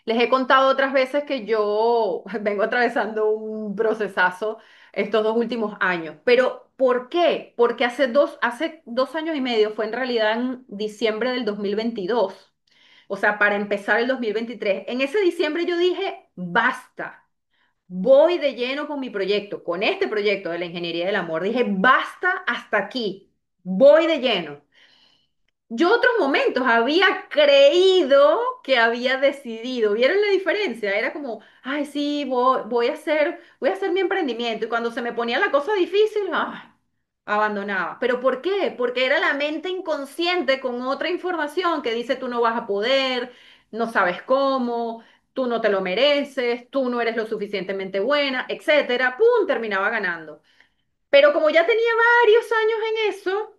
Les he contado otras veces que yo vengo atravesando un procesazo estos 2 últimos años. Pero ¿por qué? Porque hace 2 años y medio, fue en realidad en diciembre del 2022, o sea, para empezar el 2023. En ese diciembre yo dije, basta, voy de lleno con mi proyecto, con este proyecto de la ingeniería del amor. Dije, basta hasta aquí, voy de lleno. Yo otros momentos había creído que había decidido. ¿Vieron la diferencia? Era como, ay, sí, voy a hacer mi emprendimiento. Y cuando se me ponía la cosa difícil, abandonaba. ¿Pero por qué? Porque era la mente inconsciente con otra información que dice tú no vas a poder, no sabes cómo, tú no te lo mereces, tú no eres lo suficientemente buena, etcétera. ¡Pum! Terminaba ganando. Pero como ya tenía varios años en eso,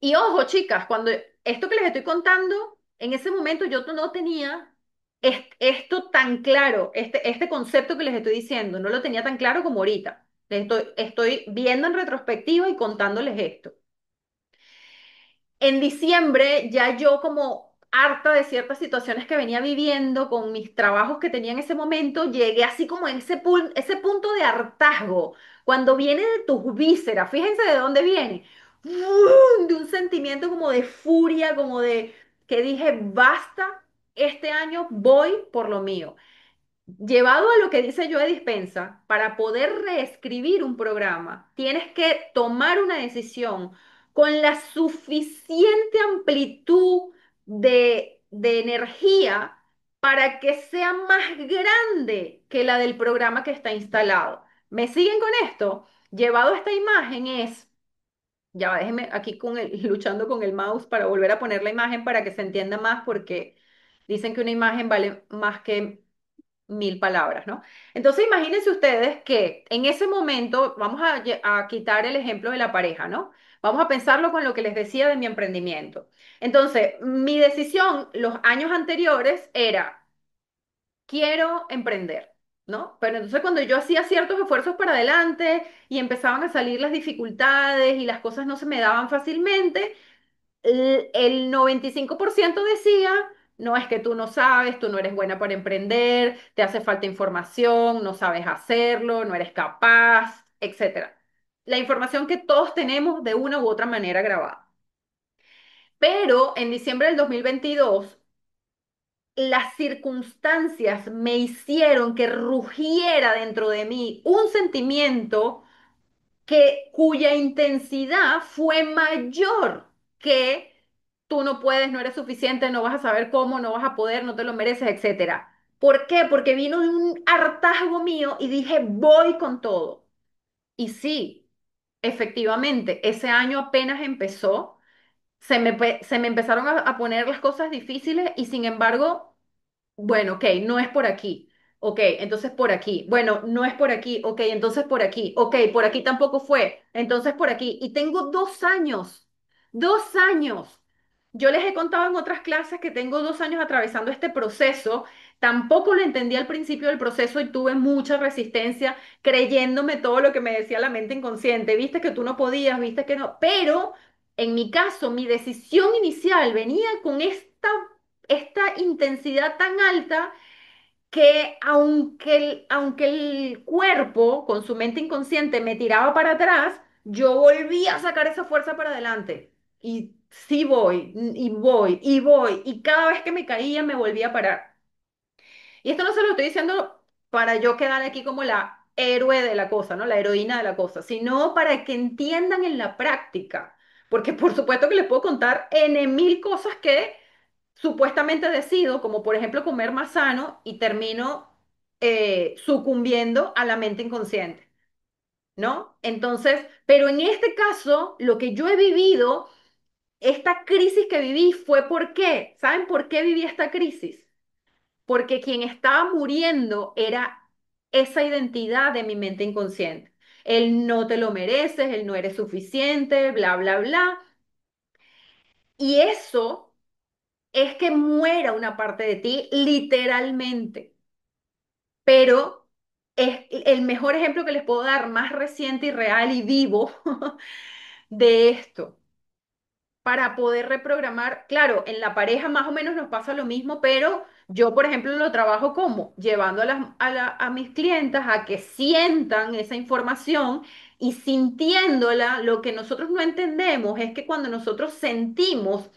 y ojo, chicas, cuando esto que les estoy contando en ese momento yo no tenía esto tan claro, este concepto que les estoy diciendo, no lo tenía tan claro como ahorita. Estoy viendo en retrospectiva y contándoles esto. En diciembre, ya yo como harta de ciertas situaciones que venía viviendo con mis trabajos que tenía en ese momento, llegué así como en ese punto de hartazgo, cuando viene de tus vísceras, fíjense de dónde viene, ¡fum! De un sentimiento como de furia, como de que dije, basta, este año voy por lo mío. Llevado a lo que dice Joe Dispensa, para poder reescribir un programa, tienes que tomar una decisión con la suficiente amplitud de energía para que sea más grande que la del programa que está instalado. ¿Me siguen con esto? Llevado a esta imagen es, ya va, déjenme aquí luchando con el mouse para volver a poner la imagen para que se entienda más porque dicen que una imagen vale más que 1000 palabras, ¿no? Entonces imagínense ustedes que en ese momento, vamos a quitar el ejemplo de la pareja, ¿no? Vamos a pensarlo con lo que les decía de mi emprendimiento. Entonces, mi decisión los años anteriores era, quiero emprender, ¿no? Pero entonces cuando yo hacía ciertos esfuerzos para adelante y empezaban a salir las dificultades y las cosas no se me daban fácilmente, el 95% decía, no es que tú no sabes, tú no eres buena para emprender, te hace falta información, no sabes hacerlo, no eres capaz, etcétera. La información que todos tenemos de una u otra manera grabada. Pero en diciembre del 2022, las circunstancias me hicieron que rugiera dentro de mí un sentimiento cuya intensidad fue mayor que tú no puedes, no eres suficiente, no vas a saber cómo, no vas a poder, no te lo mereces, etcétera. ¿Por qué? Porque vino de un hartazgo mío y dije, voy con todo. Y sí, efectivamente, ese año apenas empezó, se me empezaron a poner las cosas difíciles y sin embargo bueno, ok, no es por aquí. Ok, entonces por aquí. Bueno, no es por aquí. Ok, entonces por aquí. Ok, por aquí tampoco fue. Entonces por aquí. Y tengo 2 años. 2 años. Yo les he contado en otras clases que tengo 2 años atravesando este proceso. Tampoco lo entendí al principio del proceso y tuve mucha resistencia creyéndome todo lo que me decía la mente inconsciente. Viste que tú no podías, viste que no. Pero en mi caso, mi decisión inicial venía con esta intensidad tan alta que aunque el cuerpo con su mente inconsciente me tiraba para atrás, yo volvía a sacar esa fuerza para adelante. Y sí voy, y voy, y voy, y cada vez que me caía me volvía a parar. Y esto no se lo estoy diciendo para yo quedar aquí como la héroe de la cosa, ¿no? La heroína de la cosa, sino para que entiendan en la práctica. Porque por supuesto que les puedo contar N mil cosas que supuestamente decido, como por ejemplo comer más sano y termino sucumbiendo a la mente inconsciente, ¿no? Entonces, pero en este caso, lo que yo he vivido, esta crisis que viví fue ¿por qué? ¿Saben por qué viví esta crisis? Porque quien estaba muriendo era esa identidad de mi mente inconsciente. El no te lo mereces, el no eres suficiente, bla, bla, bla. Y eso es que muera una parte de ti literalmente. Pero es el mejor ejemplo que les puedo dar, más reciente y real y vivo de esto. Para poder reprogramar, claro, en la pareja más o menos nos pasa lo mismo, pero yo, por ejemplo, lo trabajo como llevando a mis clientas a que sientan esa información y sintiéndola, lo que nosotros no entendemos es que cuando nosotros sentimos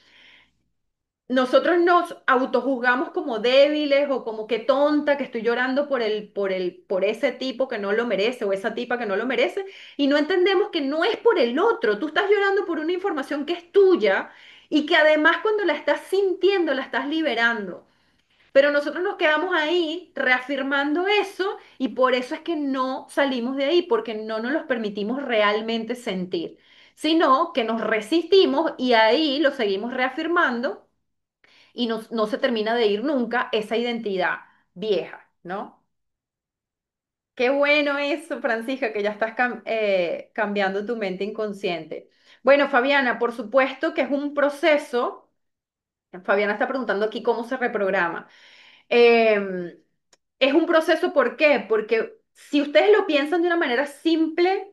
nosotros nos autojuzgamos como débiles o como que tonta, que estoy llorando por ese tipo que no lo merece o esa tipa que no lo merece, y no entendemos que no es por el otro. Tú estás llorando por una información que es tuya y que además cuando la estás sintiendo la estás liberando. Pero nosotros nos quedamos ahí reafirmando eso y por eso es que no salimos de ahí, porque no nos los permitimos realmente sentir, sino que nos resistimos y ahí lo seguimos reafirmando y no se termina de ir nunca esa identidad vieja, ¿no? Qué bueno eso, Francisca, que ya estás cambiando tu mente inconsciente. Bueno, Fabiana, por supuesto que es un proceso Fabiana está preguntando aquí cómo se reprograma. Eh, es un proceso, ¿por qué? Porque si ustedes lo piensan de una manera simple,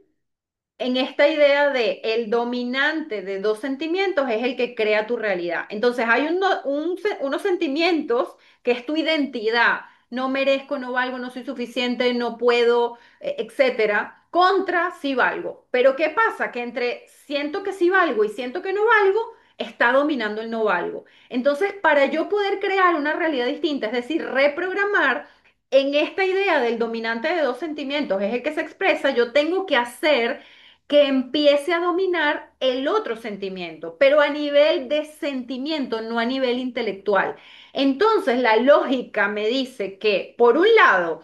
en esta idea de el dominante de dos sentimientos es el que crea tu realidad. Entonces hay unos sentimientos que es tu identidad. No merezco, no valgo, no soy suficiente, no puedo, etcétera. Contra sí valgo. Pero ¿qué pasa? Que entre siento que sí valgo y siento que no valgo, está dominando el no valgo. Entonces, para yo poder crear una realidad distinta, es decir, reprogramar, en esta idea del dominante de dos sentimientos es el que se expresa, yo tengo que hacer que empiece a dominar el otro sentimiento, pero a nivel de sentimiento, no a nivel intelectual. Entonces, la lógica me dice que, por un lado,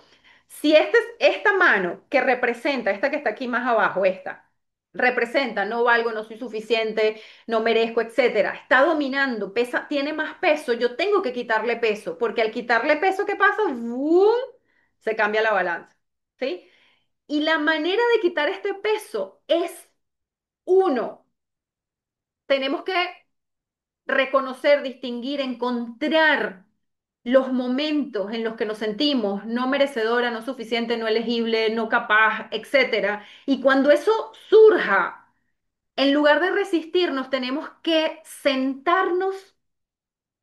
si esta mano que representa, esta que está aquí más abajo, esta, representa, no valgo, no soy suficiente, no merezco, etcétera, está dominando, pesa, tiene más peso, yo tengo que quitarle peso, porque al quitarle peso, ¿qué pasa? ¡Bum! Se cambia la balanza, ¿sí? Y la manera de quitar este peso es uno. Tenemos que reconocer, distinguir, encontrar los momentos en los que nos sentimos no merecedora, no suficiente, no elegible, no capaz, etcétera. Y cuando eso surja, en lugar de resistirnos, tenemos que sentarnos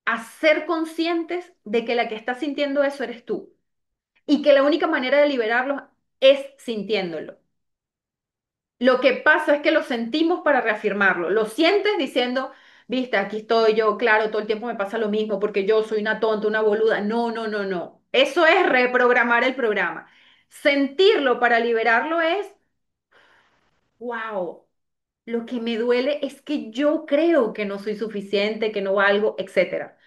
a ser conscientes de que la que está sintiendo eso eres tú y que la única manera de liberarlo es sintiéndolo. Lo que pasa es que lo sentimos para reafirmarlo. Lo sientes diciendo, viste, aquí estoy yo, claro, todo el tiempo me pasa lo mismo porque yo soy una tonta, una boluda. No, no, no, no. Eso es reprogramar el programa. Sentirlo para liberarlo es, wow, lo que me duele es que yo creo que no soy suficiente, que no valgo, etcétera.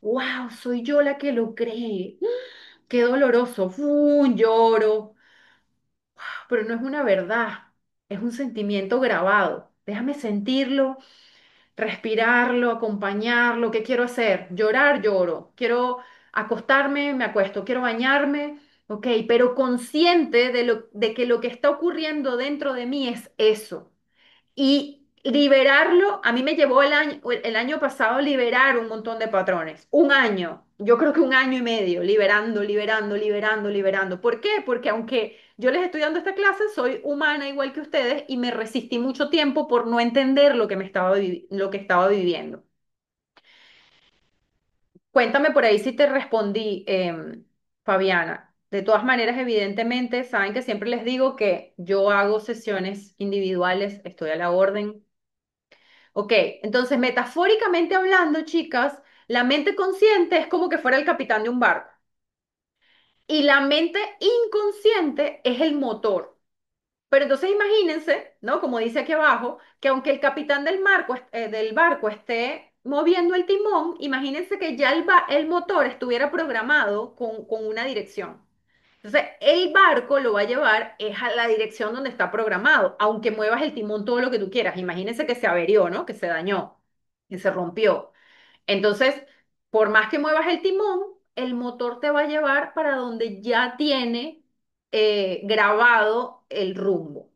Wow, soy yo la que lo cree. Qué doloroso. Lloro, pero no es una verdad, es un sentimiento grabado. Déjame sentirlo, respirarlo, acompañarlo. ¿Qué quiero hacer? Llorar, lloro. Quiero acostarme, me acuesto. Quiero bañarme, ok, pero consciente de que lo que está ocurriendo dentro de mí es eso. Y liberarlo, a mí me llevó el año pasado liberar un montón de patrones. Un año, yo creo que un año y medio, liberando, liberando, liberando, liberando. ¿Por qué? Porque aunque yo les estoy dando esta clase, soy humana igual que ustedes y me resistí mucho tiempo por no entender lo que lo que estaba viviendo. Cuéntame por ahí si te respondí, Fabiana. De todas maneras, evidentemente, saben que siempre les digo que yo hago sesiones individuales, estoy a la orden. Ok, entonces metafóricamente hablando, chicas, la mente consciente es como que fuera el capitán de un barco y la mente inconsciente es el motor. Pero entonces imagínense, ¿no? Como dice aquí abajo, que aunque el capitán del barco esté moviendo el timón, imagínense que ya el motor estuviera programado con una dirección. Entonces, el barco lo va a llevar es a la dirección donde está programado, aunque muevas el timón todo lo que tú quieras. Imagínense que se averió, ¿no? Que se dañó, que se rompió. Entonces, por más que muevas el timón, el motor te va a llevar para donde ya tiene grabado el rumbo.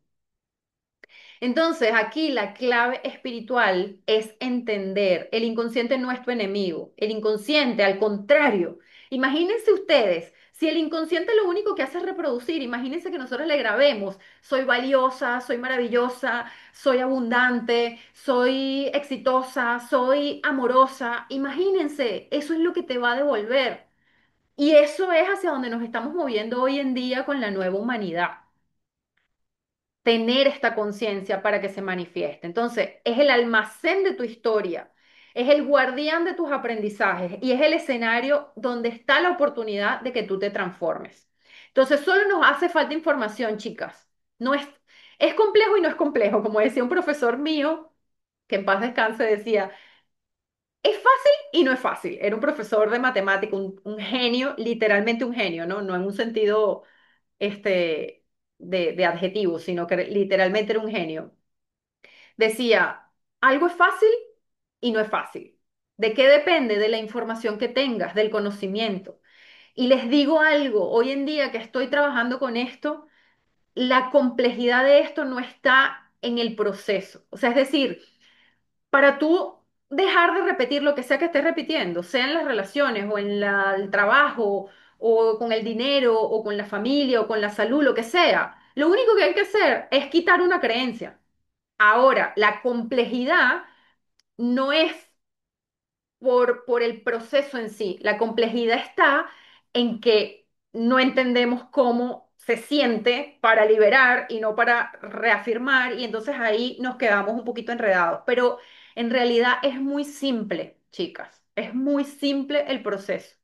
Entonces, aquí la clave espiritual es entender, el inconsciente no es tu enemigo, el inconsciente, al contrario, imagínense ustedes, si el inconsciente lo único que hace es reproducir, imagínense que nosotros le grabemos, soy valiosa, soy maravillosa, soy abundante, soy exitosa, soy amorosa, imagínense, eso es lo que te va a devolver. Y eso es hacia donde nos estamos moviendo hoy en día con la nueva humanidad, tener esta conciencia para que se manifieste. Entonces, es el almacén de tu historia, es el guardián de tus aprendizajes y es el escenario donde está la oportunidad de que tú te transformes. Entonces, solo nos hace falta información, chicas. No es, es complejo y no es complejo. Como decía un profesor mío, que en paz descanse, decía, es fácil y no es fácil. Era un profesor de matemática, un genio, literalmente un genio, ¿no? No en un sentido este, de adjetivo, sino que literalmente era un genio. Decía, algo es fácil y no es fácil. ¿De qué depende? De la información que tengas, del conocimiento. Y les digo algo, hoy en día que estoy trabajando con esto, la complejidad de esto no está en el proceso. O sea, es decir, para tú dejar de repetir lo que sea que estés repitiendo, sea en las relaciones o en el trabajo o con el dinero o con la familia o con la salud, lo que sea. Lo único que hay que hacer es quitar una creencia. Ahora, la complejidad no es por el proceso en sí. La complejidad está en que no entendemos cómo se siente para liberar y no para reafirmar, y entonces ahí nos quedamos un poquito enredados. Pero en realidad es muy simple, chicas, es muy simple el proceso.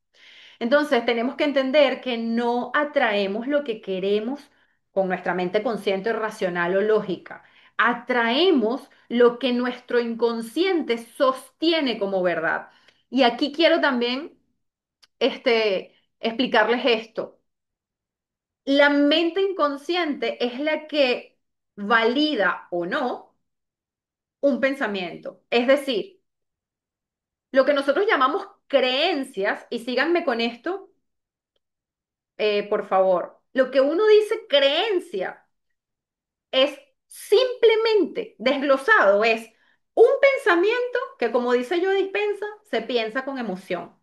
Entonces, tenemos que entender que no atraemos lo que queremos con nuestra mente consciente, racional o lógica. Atraemos lo que nuestro inconsciente sostiene como verdad. Y aquí quiero también explicarles esto. La mente inconsciente es la que valida o no un pensamiento. Es decir, lo que nosotros llamamos creencias, y síganme con esto, por favor. Lo que uno dice creencia es simplemente desglosado, es un pensamiento que, como dice Joe Dispenza, se piensa con emoción.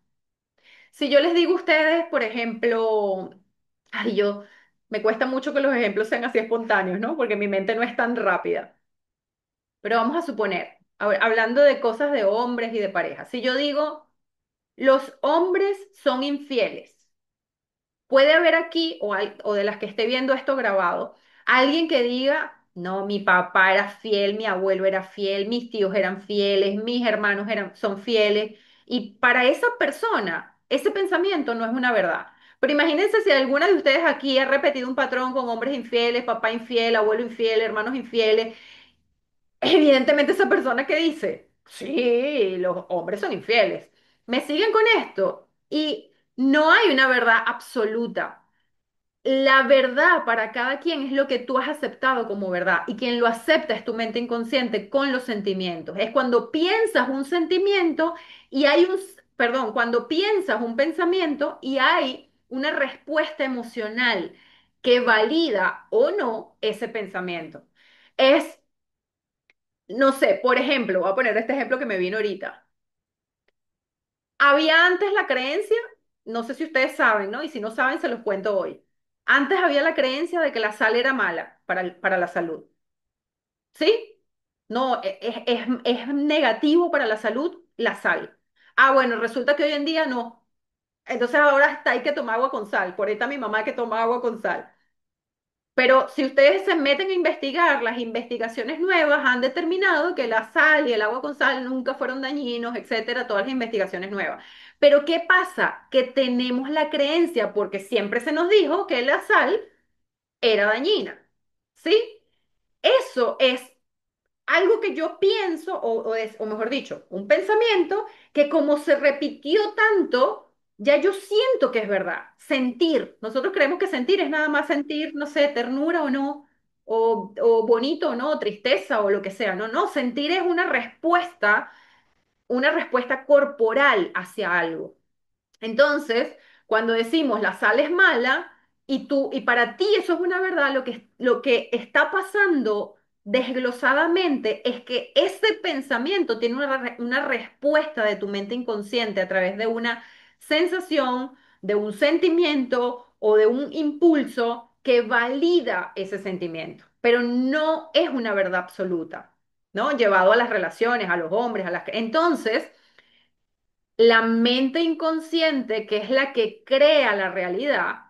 Si yo les digo a ustedes, por ejemplo, ay, me cuesta mucho que los ejemplos sean así espontáneos, ¿no? Porque mi mente no es tan rápida. Pero vamos a suponer, hablando de cosas de hombres y de parejas, si yo digo, los hombres son infieles. Puede haber aquí, o de las que esté viendo esto grabado, alguien que diga, no, mi papá era fiel, mi abuelo era fiel, mis tíos eran fieles, mis hermanos son fieles. Y para esa persona, ese pensamiento no es una verdad. Pero imagínense si alguna de ustedes aquí ha repetido un patrón con hombres infieles, papá infiel, abuelo infiel, hermanos infieles. Evidentemente esa persona que dice, sí, los hombres son infieles. ¿Me siguen con esto? Y no hay una verdad absoluta. La verdad para cada quien es lo que tú has aceptado como verdad, y quien lo acepta es tu mente inconsciente con los sentimientos. Es cuando piensas un sentimiento y hay perdón, cuando piensas un pensamiento y hay una respuesta emocional que valida o no ese pensamiento. Es, no sé, por ejemplo, voy a poner este ejemplo que me vino ahorita. Había antes la creencia, no sé si ustedes saben, ¿no? Y si no saben, se los cuento hoy. Antes había la creencia de que la sal era mala para la salud. ¿Sí? No, es negativo para la salud la sal. Ah, bueno, resulta que hoy en día no. Entonces ahora hasta hay que tomar agua con sal. Por ahí está mi mamá que toma agua con sal. Pero si ustedes se meten a investigar, las investigaciones nuevas han determinado que la sal y el agua con sal nunca fueron dañinos, etcétera, todas las investigaciones nuevas. Pero ¿qué pasa? Que tenemos la creencia, porque siempre se nos dijo que la sal era dañina, ¿sí? Eso es algo que yo pienso, o mejor dicho, un pensamiento que como se repitió tanto, ya yo siento que es verdad. Sentir. Nosotros creemos que sentir es nada más sentir, no sé, ternura o no, o bonito o no, tristeza o lo que sea. No, no, sentir es una respuesta corporal hacia algo. Entonces, cuando decimos la sal es mala y para ti eso es una verdad, lo que está pasando desglosadamente es que ese pensamiento tiene una respuesta de tu mente inconsciente a través de una sensación, de un sentimiento o de un impulso que valida ese sentimiento, pero no es una verdad absoluta, ¿no? Llevado a las relaciones, a los hombres, a las... Entonces, la mente inconsciente, que es la que crea la realidad,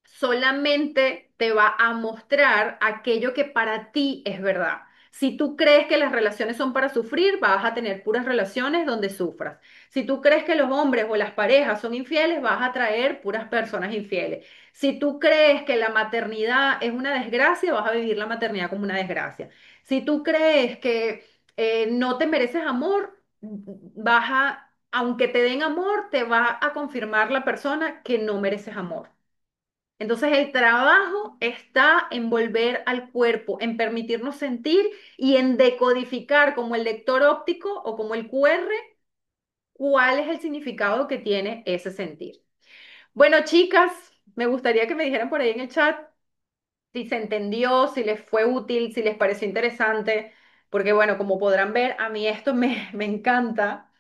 solamente te va a mostrar aquello que para ti es verdad. Si tú crees que las relaciones son para sufrir, vas a tener puras relaciones donde sufras. Si tú crees que los hombres o las parejas son infieles, vas a traer puras personas infieles. Si tú crees que la maternidad es una desgracia, vas a vivir la maternidad como una desgracia. Si tú crees que no te mereces amor, aunque te den amor, te va a confirmar la persona que no mereces amor. Entonces el trabajo está en volver al cuerpo, en permitirnos sentir y en decodificar como el lector óptico o como el QR cuál es el significado que tiene ese sentir. Bueno, chicas, me gustaría que me dijeran por ahí en el chat si se entendió, si les fue útil, si les pareció interesante. porque bueno, como podrán ver, a mí esto me encanta.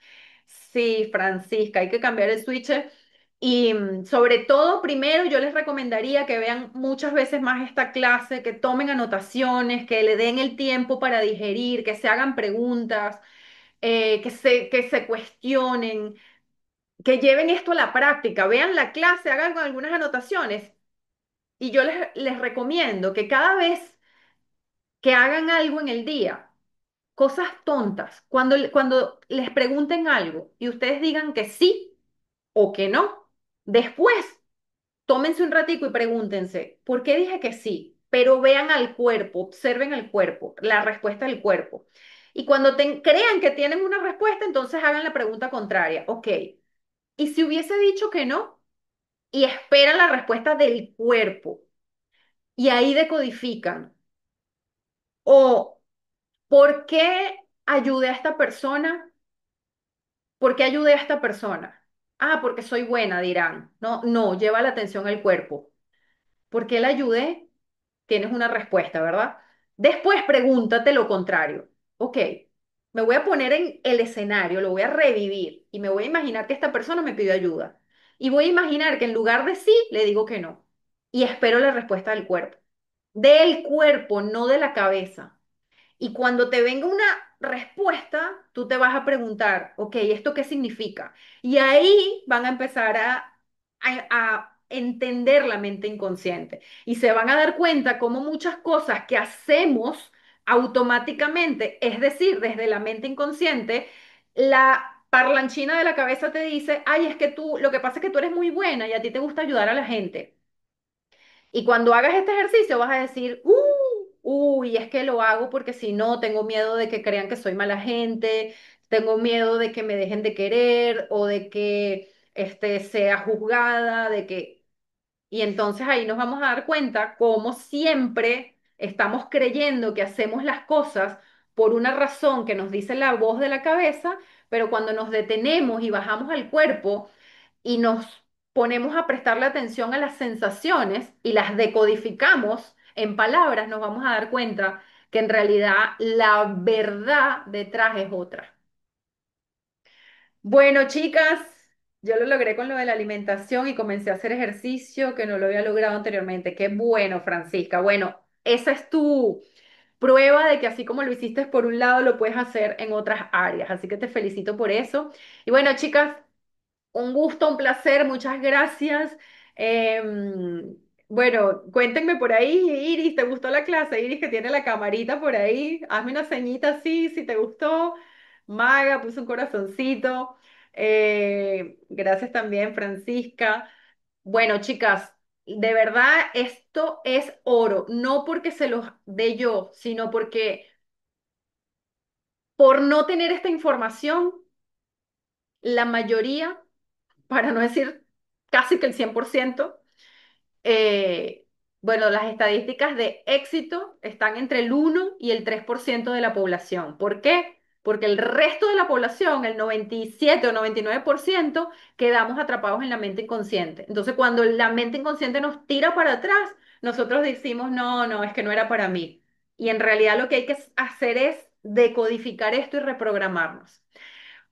Sí, Francisca, hay que cambiar el switch. Y sobre todo, primero yo les recomendaría que vean muchas veces más esta clase, que tomen anotaciones, que le den el tiempo para digerir, que se hagan preguntas, que se cuestionen, que lleven esto a la práctica, vean la clase, hagan algunas anotaciones. Y yo les recomiendo que cada vez que hagan algo en el día, cosas tontas, cuando les pregunten algo y ustedes digan que sí o que no, después tómense un ratico y pregúntense, ¿por qué dije que sí? Pero vean al cuerpo, observen el cuerpo, la respuesta del cuerpo. Y cuando crean que tienen una respuesta, entonces hagan la pregunta contraria. Ok, ¿y si hubiese dicho que no? Y esperan la respuesta del cuerpo. Y ahí decodifican. O, ¿por qué ayudé a esta persona? ¿Por qué ayudé a esta persona? Ah, porque soy buena, dirán. No, no, lleva la atención al cuerpo. ¿Por qué la ayudé? Tienes una respuesta, ¿verdad? Después pregúntate lo contrario. Ok, me voy a poner en el escenario, lo voy a revivir y me voy a imaginar que esta persona me pidió ayuda. Y voy a imaginar que en lugar de sí, le digo que no. Y espero la respuesta del cuerpo. Del cuerpo, no de la cabeza. Y cuando te venga una respuesta, tú te vas a preguntar, ok, ¿esto qué significa? Y ahí van a empezar a entender la mente inconsciente y se van a dar cuenta cómo muchas cosas que hacemos automáticamente, es decir, desde la mente inconsciente, la parlanchina de la cabeza te dice, ay, es que tú, lo que pasa es que tú eres muy buena y a ti te gusta ayudar a la gente. Y cuando hagas este ejercicio vas a decir, uy, es que lo hago porque si no, tengo miedo de que crean que soy mala gente, tengo miedo de que me dejen de querer o de que sea juzgada, de que... Y entonces ahí nos vamos a dar cuenta cómo siempre estamos creyendo que hacemos las cosas por una razón que nos dice la voz de la cabeza, pero cuando nos detenemos y bajamos al cuerpo, y nos ponemos a prestarle atención a las sensaciones y las decodificamos en palabras, nos vamos a dar cuenta que en realidad la verdad detrás es otra. Bueno, chicas, yo lo logré con lo de la alimentación y comencé a hacer ejercicio que no lo había logrado anteriormente. Qué bueno, Francisca. Bueno, esa es tu prueba de que así como lo hiciste por un lado, lo puedes hacer en otras áreas. Así que te felicito por eso. Y bueno, chicas, un gusto, un placer, muchas gracias. Bueno, cuéntenme por ahí, Iris, ¿te gustó la clase? Iris que tiene la camarita por ahí, hazme una ceñita así, si te gustó. Maga, puso un corazoncito. Gracias también, Francisca. Bueno, chicas, de verdad esto es oro, no porque se los dé yo, sino porque por no tener esta información, la mayoría, para no decir casi que el 100%, eh, bueno, las estadísticas de éxito están entre el 1 y el 3% de la población. ¿Por qué? Porque el resto de la población, el 97 o 99%, quedamos atrapados en la mente inconsciente. Entonces, cuando la mente inconsciente nos tira para atrás, nosotros decimos, no, no, es que no era para mí. Y en realidad lo que hay que hacer es decodificar esto y reprogramarnos.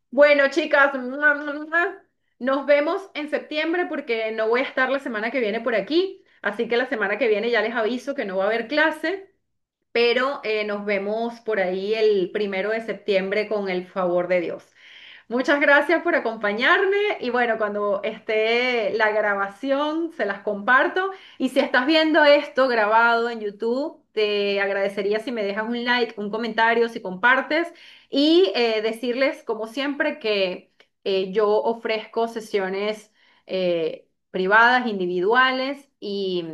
Bueno, chicas, nos vemos en septiembre porque no voy a estar la semana que viene por aquí, así que la semana que viene ya les aviso que no va a haber clase, pero nos vemos por ahí el 1 de septiembre con el favor de Dios. Muchas gracias por acompañarme y bueno, cuando esté la grabación se las comparto y si estás viendo esto grabado en YouTube, te agradecería si me dejas un like, un comentario, si compartes y decirles como siempre que yo ofrezco sesiones privadas, individuales y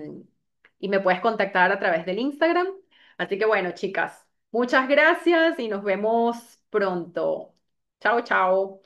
me puedes contactar a través del Instagram. Así que bueno, chicas, muchas gracias y nos vemos pronto. Chao, chao.